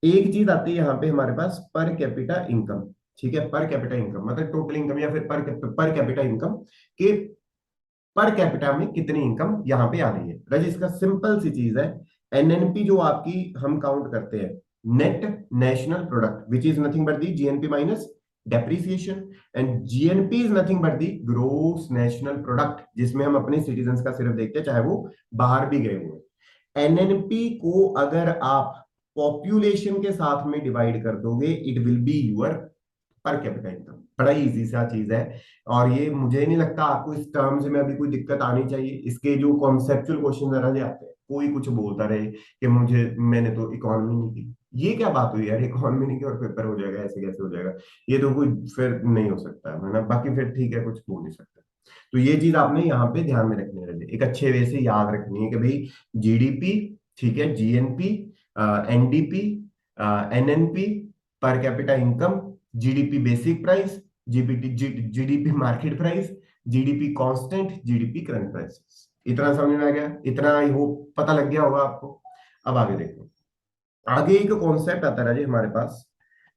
एक चीज आती है यहाँ पे हमारे पास, पर कैपिटा इनकम। ठीक है, पर कैपिटा इनकम मतलब टोटल इनकम, या फिर पर कैपिटा इनकम के पर कैपिटा में कितनी इनकम यहाँ पे आ रही है। रज इसका सिंपल सी चीज है, एनएनपी जो आपकी हम काउंट करते हैं, net national product, which is nothing but the GNP minus depreciation. And GNP is nothing but the gross national product, जिसमें हम अपने सिटीजन का सिर्फ देखते हैं, चाहे वो बाहर भी गए हुए। एनएनपी को अगर आप पॉपुलेशन के साथ में डिवाइड कर दोगे, it will be your per capita income. बड़ा ही इजी सा चीज है, और ये मुझे नहीं लगता आपको इस टर्म्स में अभी कोई दिक्कत आनी चाहिए। इसके जो कॉन्सेप्चुअल क्वेश्चन जरा जे आते हैं, कोई कुछ बोलता रहे कि मुझे, मैंने तो इकोनॉमी नहीं की, ये क्या बात हुई यार, इकोनॉमी नहीं की और पेपर हो जाएगा, ऐसे कैसे हो जाएगा, ये तो कोई फिर नहीं हो सकता है ना। बाकी फिर ठीक है, कुछ बोल नहीं सकता। तो ये चीज आपने यहाँ पे ध्यान में रखनी है, एक अच्छे वे से याद रखनी है कि भाई जीडीपी, ठीक है, GNP, NDP, NNP, per capita income, GDP basic price, GBT GDP market price, GDP constant, GDP current prices. इतना समझ में आ गया, इतना ही हो, पता लग गया होगा आपको। अब आगे देखो, आगे एक कॉन्सेप्ट आता है राजे हमारे पास,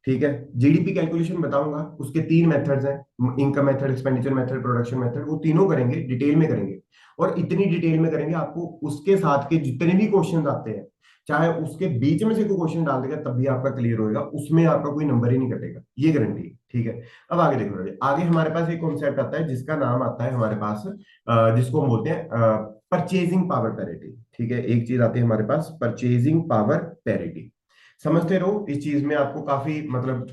ठीक है, जीडीपी कैलकुलेशन बताऊंगा, उसके तीन मेथड्स हैं, income method, expenditure method, production method, वो तीनों करेंगे, डिटेल में करेंगे। और इतनी डिटेल में करेंगे, आपको उसके साथ के जितने भी क्वेश्चंस आते हैं, चाहे उसके बीच में से कोई क्वेश्चन डाल देगा तब भी आपका क्लियर होएगा, उसमें आपका कोई नंबर ही नहीं कटेगा, ये गारंटी, ठीक है। अब आगे देखो राजे, आगे हमारे पास एक कॉन्सेप्ट आता है जिसका नाम आता है हमारे पास, जिसको हम बोलते हैं परचेजिंग पावर पैरिटी। ठीक है, एक चीज आती है हमारे पास, परचेजिंग पावर पैरिटी। समझते रहो, इस चीज में आपको काफी मतलब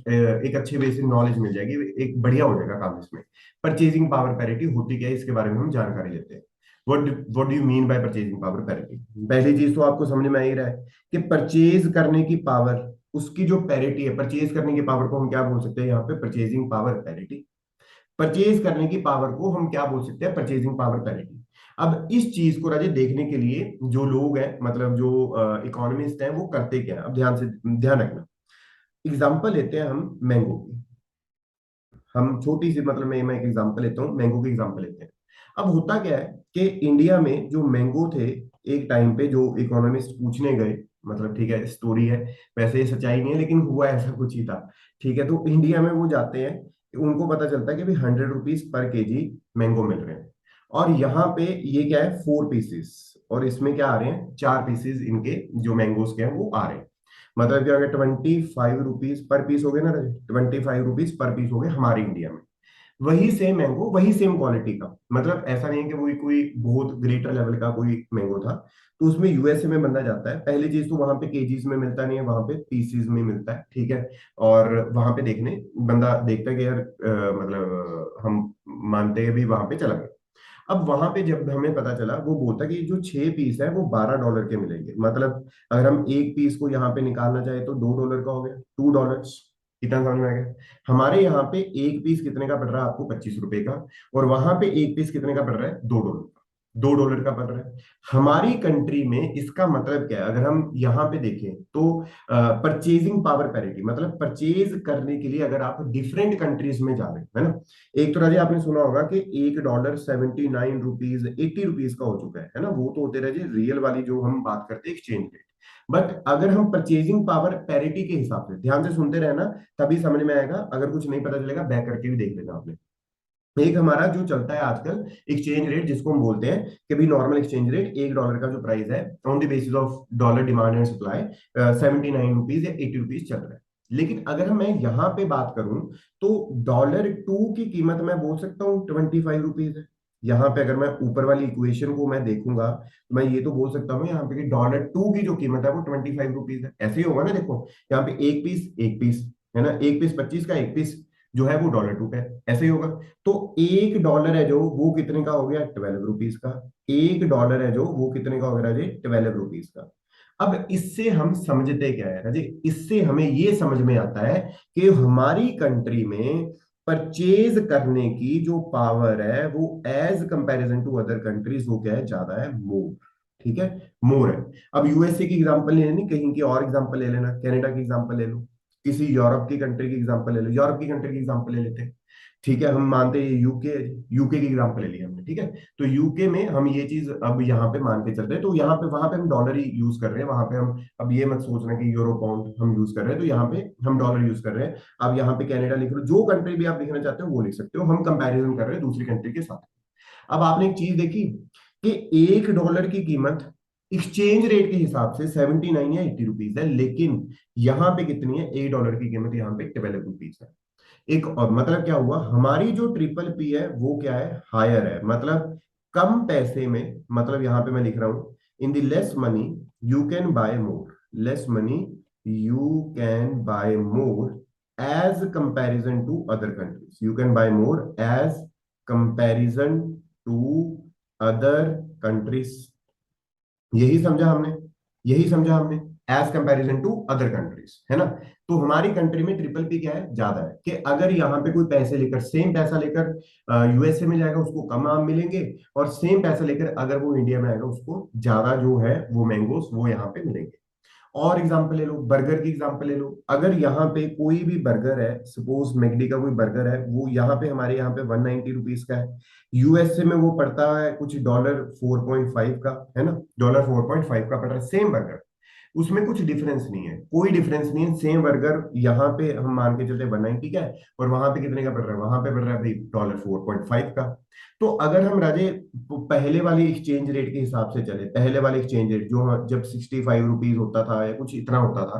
एक अच्छे वे से नॉलेज मिल जाएगी, एक बढ़िया हो जाएगा काम इसमें। परचेजिंग पावर पैरिटी होती क्या है, इसके बारे में हम जानकारी लेते हैं। What do you mean by purchasing power parity? पहली चीज तो आपको समझ में आ ही रहा है कि परचेज करने की पावर, उसकी जो पैरिटी है, परचेज करने की पावर को हम क्या बोल सकते हैं यहाँ पे, परचेजिंग पावर पैरिटी। परचेज करने की पावर को हम क्या बोल सकते हैं, परचेजिंग पावर पैरिटी। अब इस चीज को राजे देखने के लिए जो लोग हैं, मतलब जो इकोनॉमिस्ट हैं, वो करते क्या है, अब ध्यान से ध्यान रखना। एग्जांपल लेते हैं हम मैंगो की, हम छोटी सी, मतलब मैं एक एग्जांपल लेता हूँ, मैंगो की एग्जांपल लेते हैं। अब होता क्या है कि इंडिया में जो मैंगो थे, एक टाइम पे जो इकोनॉमिस्ट पूछने गए, मतलब ठीक है, स्टोरी है, वैसे ये सच्चाई नहीं है, लेकिन हुआ ऐसा कुछ ही था। ठीक है, तो इंडिया में वो जाते हैं, उनको पता चलता है कि भाई 100 रुपीज पर केजी मैंगो मिल रहे हैं। और यहाँ पे ये क्या है, 4 पीसेस, और इसमें क्या आ रहे हैं, 4 पीसेस इनके जो मैंगोज के हैं वो आ रहे हैं। मतलब क्या हो गया, 25 रुपीज पर पीस हो गए ना, 25 रुपीज पर पीस हो गए हमारे इंडिया में। वही सेम मैंगो, वही सेम क्वालिटी का, मतलब ऐसा नहीं है कि वही कोई बहुत ग्रेटर लेवल का कोई मैंगो था। तो उसमें यूएसए में बंदा जाता है, पहली चीज तो वहां पे केजीज में मिलता नहीं है, वहां पे पीसीज में मिलता है, ठीक है। और वहां पे देखने बंदा देखता है कि यार मतलब हम मानते हैं भी, वहां पे चला गया। अब वहां पे जब हमें पता चला, वो बोलता कि जो 6 पीस है वो $12 के मिलेंगे। मतलब अगर हम एक पीस को यहाँ पे निकालना चाहे तो $2 का हो गया, $2। कितना समझ में आ गया? हमारे यहाँ पे एक पीस कितने का पड़ रहा है आपको, 25 रुपए का। और वहां पे एक पीस कितने का पड़ रहा है, $2 का, $2 का पड़ रहा है। हमारी कंट्री में इसका मतलब क्या है, अगर हम यहाँ पे देखें तो परचेजिंग पावर पैरिटी, मतलब परचेज करने के लिए अगर आप डिफरेंट कंट्रीज में जा रहे हैं, है ना। एक तो राजे आपने सुना होगा कि $1 79 रुपीज 80 रुपीज का हो चुका है ना, वो तो होते रहे रियल वाली जो हम बात करते हैं एक्सचेंज रेट। बट अगर हम परचेजिंग पावर पैरिटी के हिसाब से, ध्यान से सुनते रहना, तभी समझ में आएगा, अगर कुछ नहीं पता चलेगा बैक करके भी देख लेना आपने। एक हमारा जो चलता है आजकल एक्सचेंज रेट, जिसको हम बोलते हैं कि भी नॉर्मल एक्सचेंज रेट, $1 का जो प्राइस है on the basis of dollar demand and supply, 79 rupees या 80 रुपीज चल रहा है। लेकिन अगर मैं यहाँ पे बात करूं, तो $2 की कीमत मैं बोल सकता हूँ 25 रुपीज है, यहाँ पे अगर मैं ऊपर वाली इक्वेशन को मैं देखूंगा तो मैं ये तो बोल सकता हूँ यहाँ पे कि $2 की जो कीमत है वो ₹25 है। ऐसे ही होगा ना, देखो यहाँ पे एक पीस है ना, एक पीस 25 का, एक पीस जो है वो $2 का है, ऐसे ही होगा। तो $1 है जो वो कितने का हो गया, ₹12 का। $1 है जो वो कितने का हो गया राजे, ₹12 का। अब इससे हम समझते क्या है राजे, इससे हमें ये समझ में आता है कि हमारी कंट्री में परचेज करने की जो पावर है वो as comparison to other countries वो क्या है, ज्यादा है, मोर। ठीक है, मोर है। अब यूएसए की एग्जांपल ले लेनी, कहीं की और एग्जांपल ले लेना, कनाडा की एग्जांपल ले लो, किसी यूरोप की कंट्री की एग्जांपल ले लो, यूरोप की कंट्री की एग्जांपल ले लेते हैं। ठीक है, हम मानते हैं यूके, यूके की एग्जांपल ले ली हमने, ठीक है। तो यूके में हम ये चीज अब यहाँ पे मान के चलते हैं, तो यहाँ पे वहां पे हम डॉलर ही यूज कर रहे हैं, वहां पे हम अब ये मत सोचना कि यूरो पाउंड हम यूज कर रहे हैं, तो यहाँ पे हम डॉलर यूज कर रहे हैं। अब यहाँ पे कनाडा लिख लो, जो कंट्री भी आप लिखना चाहते हो वो लिख सकते हो, हम कंपैरिजन कर रहे हैं दूसरी कंट्री के साथ। अब आपने एक चीज देखी कि $1 की कीमत एक्सचेंज रेट के हिसाब से 79 या ₹80 है, लेकिन यहाँ पे कितनी है, $1 की कीमत यहाँ पे ₹12 है। एक और मतलब क्या हुआ, हमारी जो ट्रिपल पी है वो क्या है, हायर है, मतलब कम पैसे में, मतलब यहां पे मैं लिख रहा हूं, in the less money you can buy more, less money you can buy more as comparison to other countries, you can buy more as comparison to other countries. यही समझा हमने, यही समझा हमने, as comparison to other countries, है ना। तो हमारी कंट्री में ट्रिपल पी क्या है, ज्यादा है, कि अगर यहाँ पे कोई पैसे लेकर, सेम पैसा लेकर यूएसए में जाएगा उसको कम आम मिलेंगे, और सेम पैसा लेकर अगर वो इंडिया में आएगा उसको ज्यादा जो है वो मैंगोस वो यहाँ पे मिलेंगे। और एग्जांपल ले लो, बर्गर की एग्जांपल ले लो, अगर यहाँ पे कोई भी बर्गर है, सपोज मैकडी का कोई बर्गर है, वो यहाँ पे हमारे यहाँ पे ₹190 का है, यूएसए में वो पड़ता है कुछ $4.5 का, है ना, $4.5 का पड़ रहा है सेम बर्गर। उसमें कुछ डिफरेंस नहीं है, कोई डिफरेंस नहीं है, सेम बर्गर यहाँ पे हम मान के चलते 190 का है, और वहां पे कितने का पड़ रहा है, वहां पे पड़ रहा है भाई $4.5 का। तो अगर हम राजे पहले वाली एक्सचेंज रेट के हिसाब से चले, पहले वाले एक्सचेंज रेट जो जब ₹65 होता था या कुछ इतना होता था,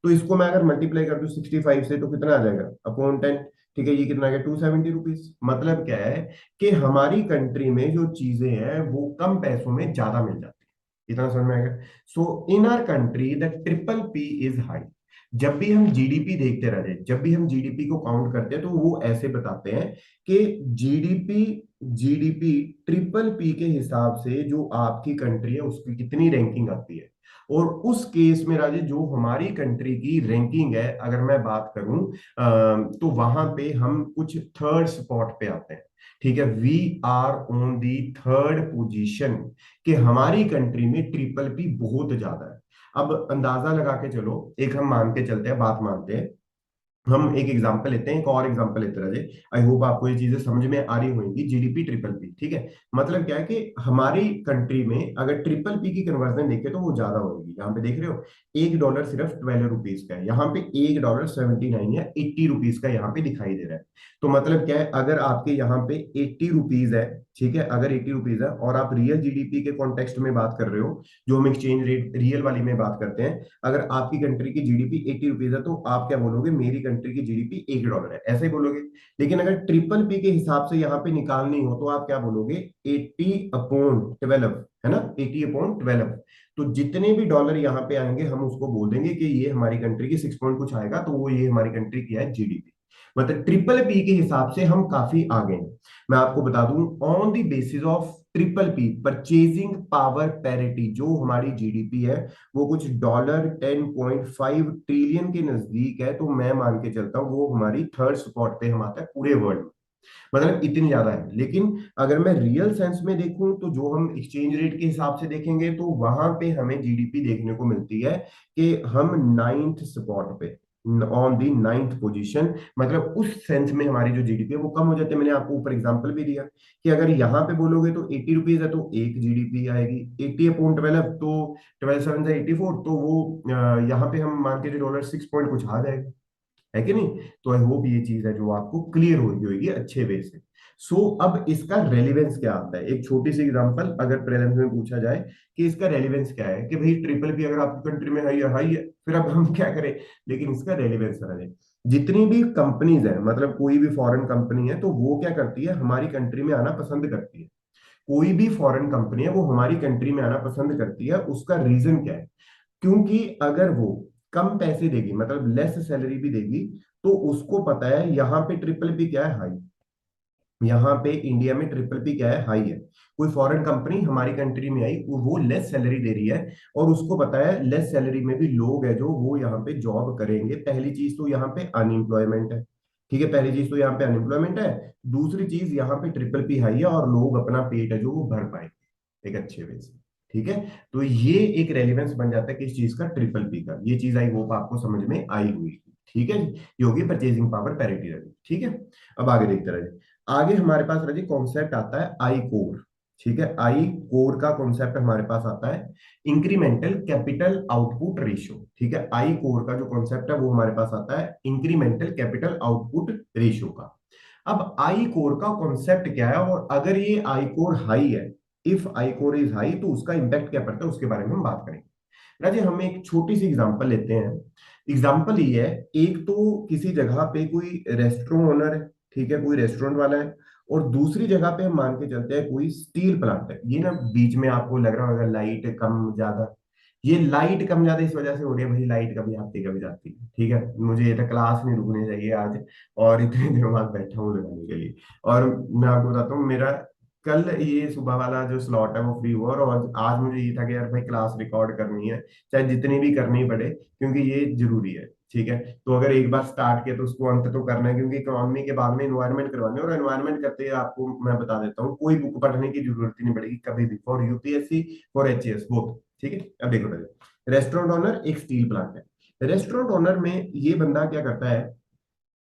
तो इसको मैं अगर मल्टीप्लाई कर दूं 65 से तो कितना आ जाएगा, अपॉन 10। ठीक है, ये कितना आ गया, ₹270। मतलब क्या है कि हमारी कंट्री में जो चीजें हैं वो कम पैसों में ज्यादा मिल जाती है, इतना समझ में आएगा। So in our country the triple P is high. जब भी हम जीडीपी देखते रहे, जब भी हम जीडीपी को काउंट करते हैं तो वो ऐसे बताते हैं कि जीडीपी जीडीपी ट्रिपल पी के हिसाब से जो आपकी कंट्री है उसकी कितनी रैंकिंग आती है। और उस केस में राजे जो हमारी कंट्री की रैंकिंग है, अगर मैं बात करूं तो वहां पे हम कुछ थर्ड स्पॉट पे आते हैं। ठीक है, we are on the third position, कि हमारी कंट्री में ट्रिपल पी बहुत ज्यादा है। अब अंदाजा लगा के चलो, एक हम मान के चलते हैं, बात मानते हैं, हम एक एग्जांपल लेते हैं, एक और एग्जांपल लेते रहे। आई होप आपको ये चीजें समझ में आ रही होंगी, जीडीपी ट्रिपल पी, ठीक है। मतलब क्या है कि हमारी कंट्री में अगर ट्रिपल पी की कन्वर्जन देखें तो वो ज्यादा होगी। यहाँ पे देख रहे हो, $1 सिर्फ ₹12 का है, यहाँ पे $1.79 या ₹80 का यहाँ पे दिखाई दे रहा है। तो मतलब क्या है, अगर आपके यहाँ पे ₹80 है, ठीक है, अगर ₹80 है और आप रियल जीडीपी के कॉन्टेक्स्ट में बात कर रहे हो, जो हम एक्सचेंज रेट रियल वाली में बात करते हैं, अगर आपकी कंट्री की जीडीपी ₹80 है तो आप क्या बोलोगे, मेरी कंट्री की जीडीपी $1 है, ऐसे ही बोलोगे। लेकिन अगर ट्रिपल पी के हिसाब से यहाँ पे निकालनी हो तो आप क्या बोलोगे, 80/12, है ना, 80/12। तो जितने भी डॉलर यहाँ पे आएंगे हम उसको बोल देंगे कि ये हमारी कंट्री की 6 पॉइंट कुछ आएगा, तो वो ये हमारी कंट्री की है जीडीपी। मतलब ट्रिपल पी के हिसाब से हम काफी आगे हैं। मैं आपको बता दूं, on the basis of triple P purchasing power parity, जो हमारी जीडीपी है वो कुछ $10.5 ट्रिलियन के नजदीक है, तो मैं मान के चलता हूँ वो हमारी थर्ड स्पॉट पे हम आता है पूरे वर्ल्ड में। मतलब इतनी ज्यादा है। लेकिन अगर मैं रियल सेंस में देखूं तो जो हम एक्सचेंज रेट के हिसाब से देखेंगे तो वहां पे हमें जीडीपी देखने को मिलती है कि हम नाइन्थ स्पॉट पे, ऑन दी नाइन्थ पोजीशन, मतलब उस सेंस में हमारी जो जीडीपी है वो कम हो जाती है। मैंने आपको ऊपर एग्जांपल भी दिया कि अगर यहाँ पे बोलोगे तो ₹80 है तो एक जीडीपी आएगी, 80/12 तो 12×7 = 84, तो वो यहाँ पे हम मान के जो $6 पॉइंट कुछ आ जाएगा, है कि नहीं। तो आई होप ये चीज है जो आपको क्लियर हो गई होगी अच्छे वे से। अब इसका रेलिवेंस क्या आता है, एक छोटी सी एग्जांपल अगर प्रीलिम्स में पूछा जाए कि इसका रेलिवेंस क्या है, कि भाई ट्रिपल पी अगर आपकी कंट्री में हाई है, फिर अब हम क्या करें। लेकिन इसका रेलिवेंस है, जितनी भी कंपनीज है, मतलब कोई भी फॉरेन कंपनी है तो वो क्या करती है, हमारी कंट्री में आना पसंद करती है। कोई भी फॉरेन कंपनी है वो हमारी कंट्री में आना पसंद करती है, उसका रीजन क्या है? क्योंकि अगर वो कम पैसे देगी, मतलब लेस सैलरी भी देगी, तो उसको पता है यहाँ पे ट्रिपल पी क्या है, हाई। यहाँ पे इंडिया में ट्रिपल पी क्या है, हाई है। कोई फॉरेन कंपनी हमारी कंट्री में आई, वो लेस सैलरी दे रही है, और उसको पता है लेस सैलरी में भी लोग है जो वो यहाँ पे जॉब करेंगे। पहली चीज तो यहाँ पे अनएम्प्लॉयमेंट है, ठीक है, पहली चीज तो यहाँ पे अनएम्प्लॉयमेंट है। दूसरी चीज यहाँ पे ट्रिपल पी हाई है, और लोग अपना पेट है जो वो भर पाएंगे एक अच्छे वे से। ठीक है, तो ये एक रेलिवेंस बन जाता है किस चीज का, ट्रिपल पी का। ये चीज आई होप आपको समझ में आई हुई। ठीक है, ये होगी परचेजिंग पावर पैरिटी रही। ठीक है, अब आगे देखते रहिए। आगे हमारे पास रजी कॉन्सेप्ट आता है आई कोर। ठीक है, आई कोर का कॉन्सेप्ट हमारे पास आता है इंक्रीमेंटल कैपिटल आउटपुट रेशियो। ठीक है, आई कोर का जो कॉन्सेप्ट है वो हमारे पास आता है इंक्रीमेंटल कैपिटल आउटपुट रेशियो का। अब आई कोर का कॉन्सेप्ट क्या है, और अगर ये आई कोर हाई है, if I core is high, तो उसका इंपैक्ट क्या पड़ता है उसके बारे में हम बात करेंगे। राजे हम एक छोटी सी एग्जांपल लेते हैं। एग्जांपल ये है, एक तो किसी जगह पे कोई रेस्टोरेंट ओनर है, ठीक है, कोई रेस्टोरेंट वाला है, और दूसरी जगह पे हम मान के चलते हैं कोई स्टील प्लांट है। ये ना बीच में आपको लग रहा होगा लाइट कम ज्यादा, ये लाइट कम ज्यादा इस वजह से हो रही है भाई, लाइट कभी आती कभी जाती है। ठीक है, मुझे ये था क्लास नहीं रुकनी चाहिए आज, और इतने दिनों बाद बैठा हूँ लगाने के लिए। और मैं आपको बताता हूँ, मेरा कल ये सुबह वाला जो स्लॉट है वो फ्री हुआ, और आज मुझे ये था कि यार भाई क्लास रिकॉर्ड करनी है, चाहे जितनी भी करनी पड़े, क्योंकि ये जरूरी है। ठीक है, तो अगर एक बार स्टार्ट किया तो उसको अंत तो करना है, क्योंकि इकोनॉमी के बाद में एनवायरनमेंट करवानी है, और एनवायरनमेंट करते ही आपको मैं बता देता हूँ, कोई बुक पढ़ने की जरूरत ही नहीं पड़ेगी कभी भी, for UPSC for HAS both. ठीक है, अब देखो पहले, रेस्टोरेंट ओनर एक स्टील प्लांट है। रेस्टोरेंट ओनर में ये बंदा क्या करता है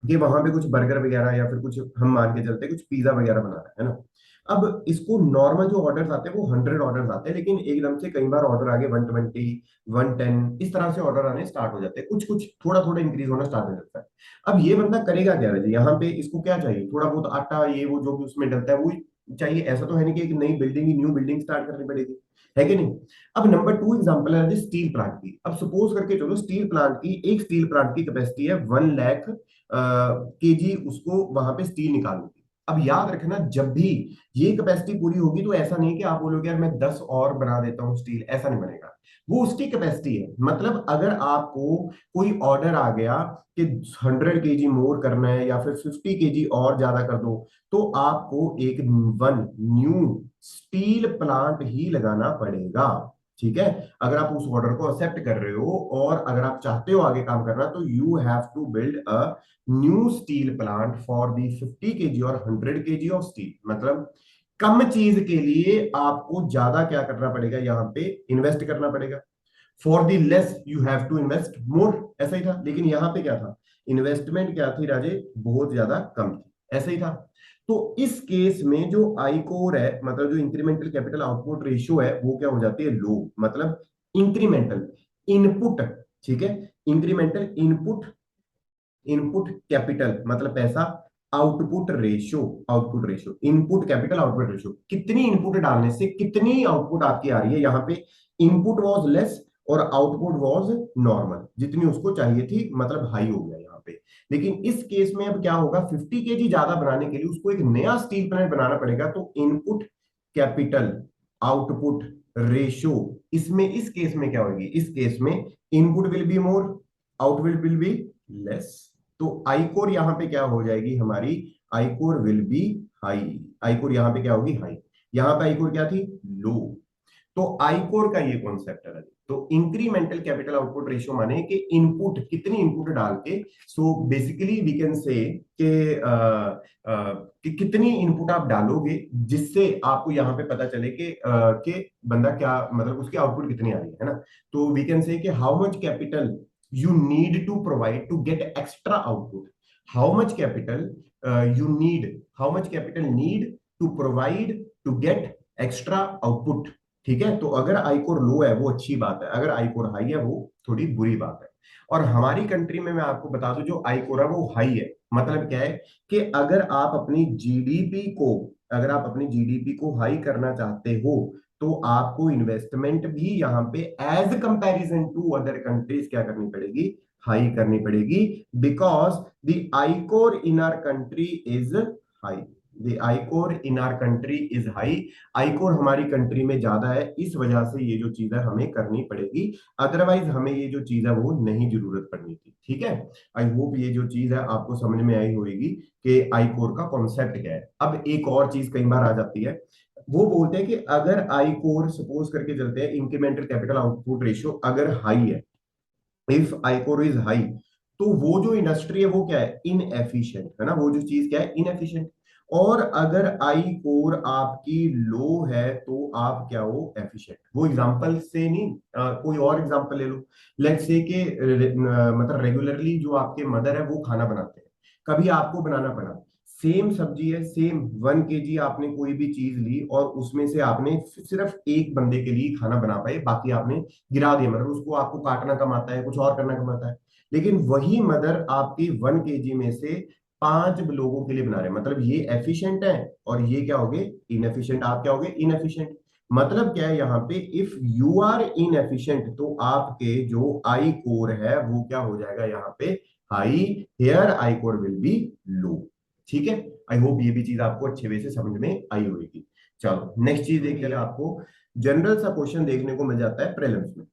कि वहां पे कुछ बर्गर वगैरह या फिर कुछ हम मान के चलते हैं कुछ पिज्जा वगैरह बना रहा है ना। अब इसको नॉर्मल जो ऑर्डर्स आते हैं वो 100 ऑर्डर्स आते हैं, लेकिन एकदम से कई बार ऑर्डर आगे 120 110 इस तरह से ऑर्डर आने स्टार्ट हो जाते हैं, कुछ कुछ थोड़ा थोड़ा इंक्रीज होना स्टार्ट हो जाता है। अब ये बंदा करेगा क्या है, यहाँ पे इसको क्या चाहिए, थोड़ा बहुत आटा ये वो जो भी उसमें डलता है वो चाहिए। ऐसा तो है नहीं कि एक नई बिल्डिंग न्यू बिल्डिंग स्टार्ट करनी पड़ेगी, है कि नहीं। अब नंबर टू एग्जांपल है स्टील प्लांट की। अब सपोज करके चलो स्टील प्लांट की, एक स्टील प्लांट की कैपेसिटी है 1 लाख केजी, उसको वहां पे स्टील निकालनी थी। अब याद रखना, जब भी ये कैपेसिटी पूरी होगी तो ऐसा नहीं कि आप बोलोगे यार मैं 10 और बना देता हूँ स्टील, ऐसा नहीं बनेगा। वो उसकी कैपेसिटी है, मतलब अगर आपको कोई ऑर्डर आ गया कि 100 केजी मोर करना है या फिर 50 केजी और ज्यादा कर दो, तो आपको एक वन न्यू स्टील प्लांट ही लगाना पड़ेगा। ठीक है, अगर आप उस ऑर्डर को एक्सेप्ट कर रहे हो और अगर आप चाहते हो आगे काम करना, तो you have to build a new steel plant for the 50 KG और 100 केजी ऑफ स्टील। मतलब कम चीज के लिए आपको ज्यादा क्या करना पड़ेगा, यहाँ पे इन्वेस्ट करना पड़ेगा। For the less you have to invest more, ऐसा ही था। लेकिन यहाँ पे क्या था, इन्वेस्टमेंट क्या थी राजे, बहुत ज्यादा कम थी, ऐसा ही था। तो इस केस में जो आई कोर है, मतलब जो इंक्रीमेंटल कैपिटल आउटपुट रेशियो है, वो क्या हो जाती है, लो। मतलब इंक्रीमेंटल इनपुट, ठीक है, इंक्रीमेंटल इनपुट, इनपुट कैपिटल मतलब पैसा, output ratio, output ratio, input capital output ratio, कितनी इनपुट डालने से कितनी आउटपुट आपकी आ रही है। यहाँ पे इनपुट वाज लेस और आउटपुट वाज नॉर्मल, जितनी उसको चाहिए थी, मतलब हाई हो गया यहाँ पे। लेकिन इस केस में अब क्या होगा, 50 केजी ज्यादा बनाने के लिए उसको एक नया स्टील प्लांट बनाना पड़ेगा, तो इनपुट कैपिटल आउटपुट रेशियो, इसमें इस केस में क्या होगी, इस केस में input will be more, output will be less. तो आई कोर यहाँ पे क्या हो जाएगी हमारी, ICOR will be high. ICOR यहाँ पे क्या होगी, हाई। यहाँ पे आई कोर क्या थी, लो। तो आई कोर का ये कॉन्सेप्ट है। तो इंक्रीमेंटल कैपिटल आउटपुट रेशियो माने कि इनपुट, कितनी इनपुट डाल के, सो बेसिकली वी कैन से कि कितनी इनपुट आप डालोगे जिससे आपको यहाँ पे पता चले कि बंदा क्या, मतलब उसकी आउटपुट कितनी आ रही है ना। तो वी कैन से कि how much capital you need to provide to get extra output, how much capital you need, how much capital need to provide to get extra output। ठीक है, तो अगर आई कोर लो है वो अच्छी बात है, अगर आई कोर हाई है वो थोड़ी बुरी बात है। और हमारी कंट्री में मैं आपको बता दूं, जो आई कोर है वो हाई है, मतलब क्या है कि अगर आप अपनी जीडीपी को, अगर आप अपनी जीडीपी को हाई करना चाहते हो, तो आपको इन्वेस्टमेंट भी यहाँ पे as comparison to other countries क्या करनी पड़ेगी, हाई करनी पड़ेगी, because the ICOR in our country is high. The ICOR in our country is high. ICOR हमारी कंट्री में ज्यादा है, इस वजह से ये जो चीज है हमें करनी पड़ेगी, अदरवाइज हमें ये जो चीज है वो नहीं जरूरत पड़नी थी। ठीक है, आई होप ये जो चीज है आपको समझ में आई होगी कि आईकोर का कॉन्सेप्ट क्या है। अब एक और चीज कई बार आ जाती है, वो बोलते हैं कि अगर आईकोर सपोज करके चलते हैं, इंक्रीमेंटल कैपिटल आउटपुट रेशियो अगर हाई है, इफ आईकोर इज हाई, तो वो जो इंडस्ट्री है वो क्या है, इनएफिशिएंट है ना, वो जो चीज क्या है, इनएफिशिएंट। और अगर आई कोर आपकी लो है तो आप क्या हो, एफिशिएंट। वो एग्जांपल से नहीं, कोई और एग्जांपल ले लो। लेट्स से कि मतलब रेगुलरली जो आपके मदर है वो खाना बनाते हैं, कभी आपको बनाना पड़ा, सेम सब्जी है, सेम 1 kg आपने कोई भी चीज ली और उसमें से आपने सिर्फ एक बंदे के लिए खाना बना पाए, बाकी आपने गिरा दिया, मतलब उसको आपको काटना कम आता है, कुछ और करना कम आता है। लेकिन वही मदर आपकी 1 kg में से 5 लोगों के लिए बना रहे हैं, मतलब ये एफिशिएंट है और ये क्या हो गए, इनएफिशिएंट। आप क्या हो गए, इनएफिशिएंट। मतलब क्या है यहाँ पे, इफ यू आर इनएफिशिएंट तो आपके जो आई कोर है वो क्या हो जाएगा यहाँ पे, high. Here ICOR will be low. ठीक है, आई होप ये भी चीज आपको अच्छे वे से समझ में आई होगी। चलो नेक्स्ट चीज देखिए, आपको जनरल सा क्वेश्चन देखने को मिल जाता है प्रीलिम्स में।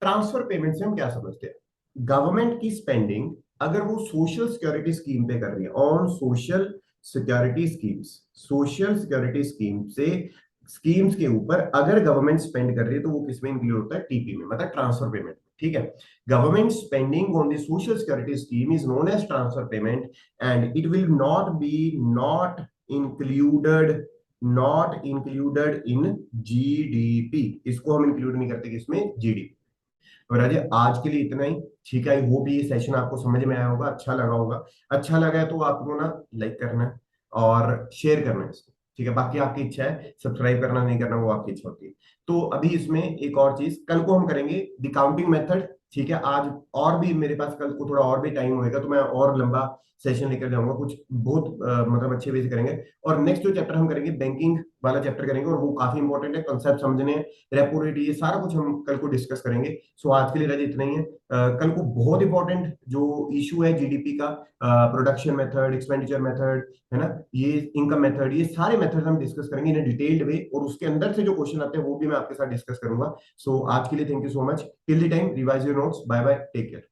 ट्रांसफर पेमेंट से हम क्या समझते हैं, गवर्नमेंट की स्पेंडिंग अगर वो सोशल सिक्योरिटी स्कीम पे कर रही है, on social security schemes, social security scheme से स्कीम्स के ऊपर अगर गवर्नमेंट स्पेंड कर रही है तो वो किसमें इंक्लूड होता है, टीपी में, मतलब ट्रांसफर पेमेंट। ठीक है, government spending on the social security scheme is known as transfer payment and it will not be not included, not included in GDP. इसको हम इंक्लूड नहीं करते किसमें, जीडीपी। और राजे आज के लिए इतना ही। ठीक है, आई होप ये सेशन आपको समझ में आया होगा, अच्छा लगा होगा। अच्छा लगा है तो आपको ना लाइक करना है और शेयर करना है इसको। ठीक है, बाकी आपकी इच्छा है, सब्सक्राइब करना नहीं करना वो आपकी इच्छा होती है। तो अभी इसमें एक और चीज, कल को हम करेंगे द काउंटिंग मेथड। ठीक है, आज और भी मेरे पास कल को थोड़ा और भी टाइम होएगा तो मैं और लंबा सेशन लेकर जाऊंगा, कुछ बहुत मतलब अच्छे वे से करेंगे। और नेक्स्ट जो चैप्टर हम करेंगे, बैंकिंग वाला चैप्टर करेंगे, और वो काफी इंपॉर्टेंट है, कॉन्सेप्ट समझने, रेपो रेट, ये सारा कुछ हम कल को डिस्कस करेंगे। सो आज के लिए राज इतना ही है। कल को बहुत इंपॉर्टेंट जो इशू है जीडीपी का, प्रोडक्शन मेथड, एक्सपेंडिचर मेथड, है ना, ये इनकम मेथड, ये सारे मेथड हम डिस्कस करेंगे इन डिटेल्ड वे, और उसके अंदर से जो क्वेश्चन आते हैं वो भी मैं आपके साथ डिस्कस करूंगा। सो आज के लिए thank you so much, till the time revise your notes, bye bye, take care.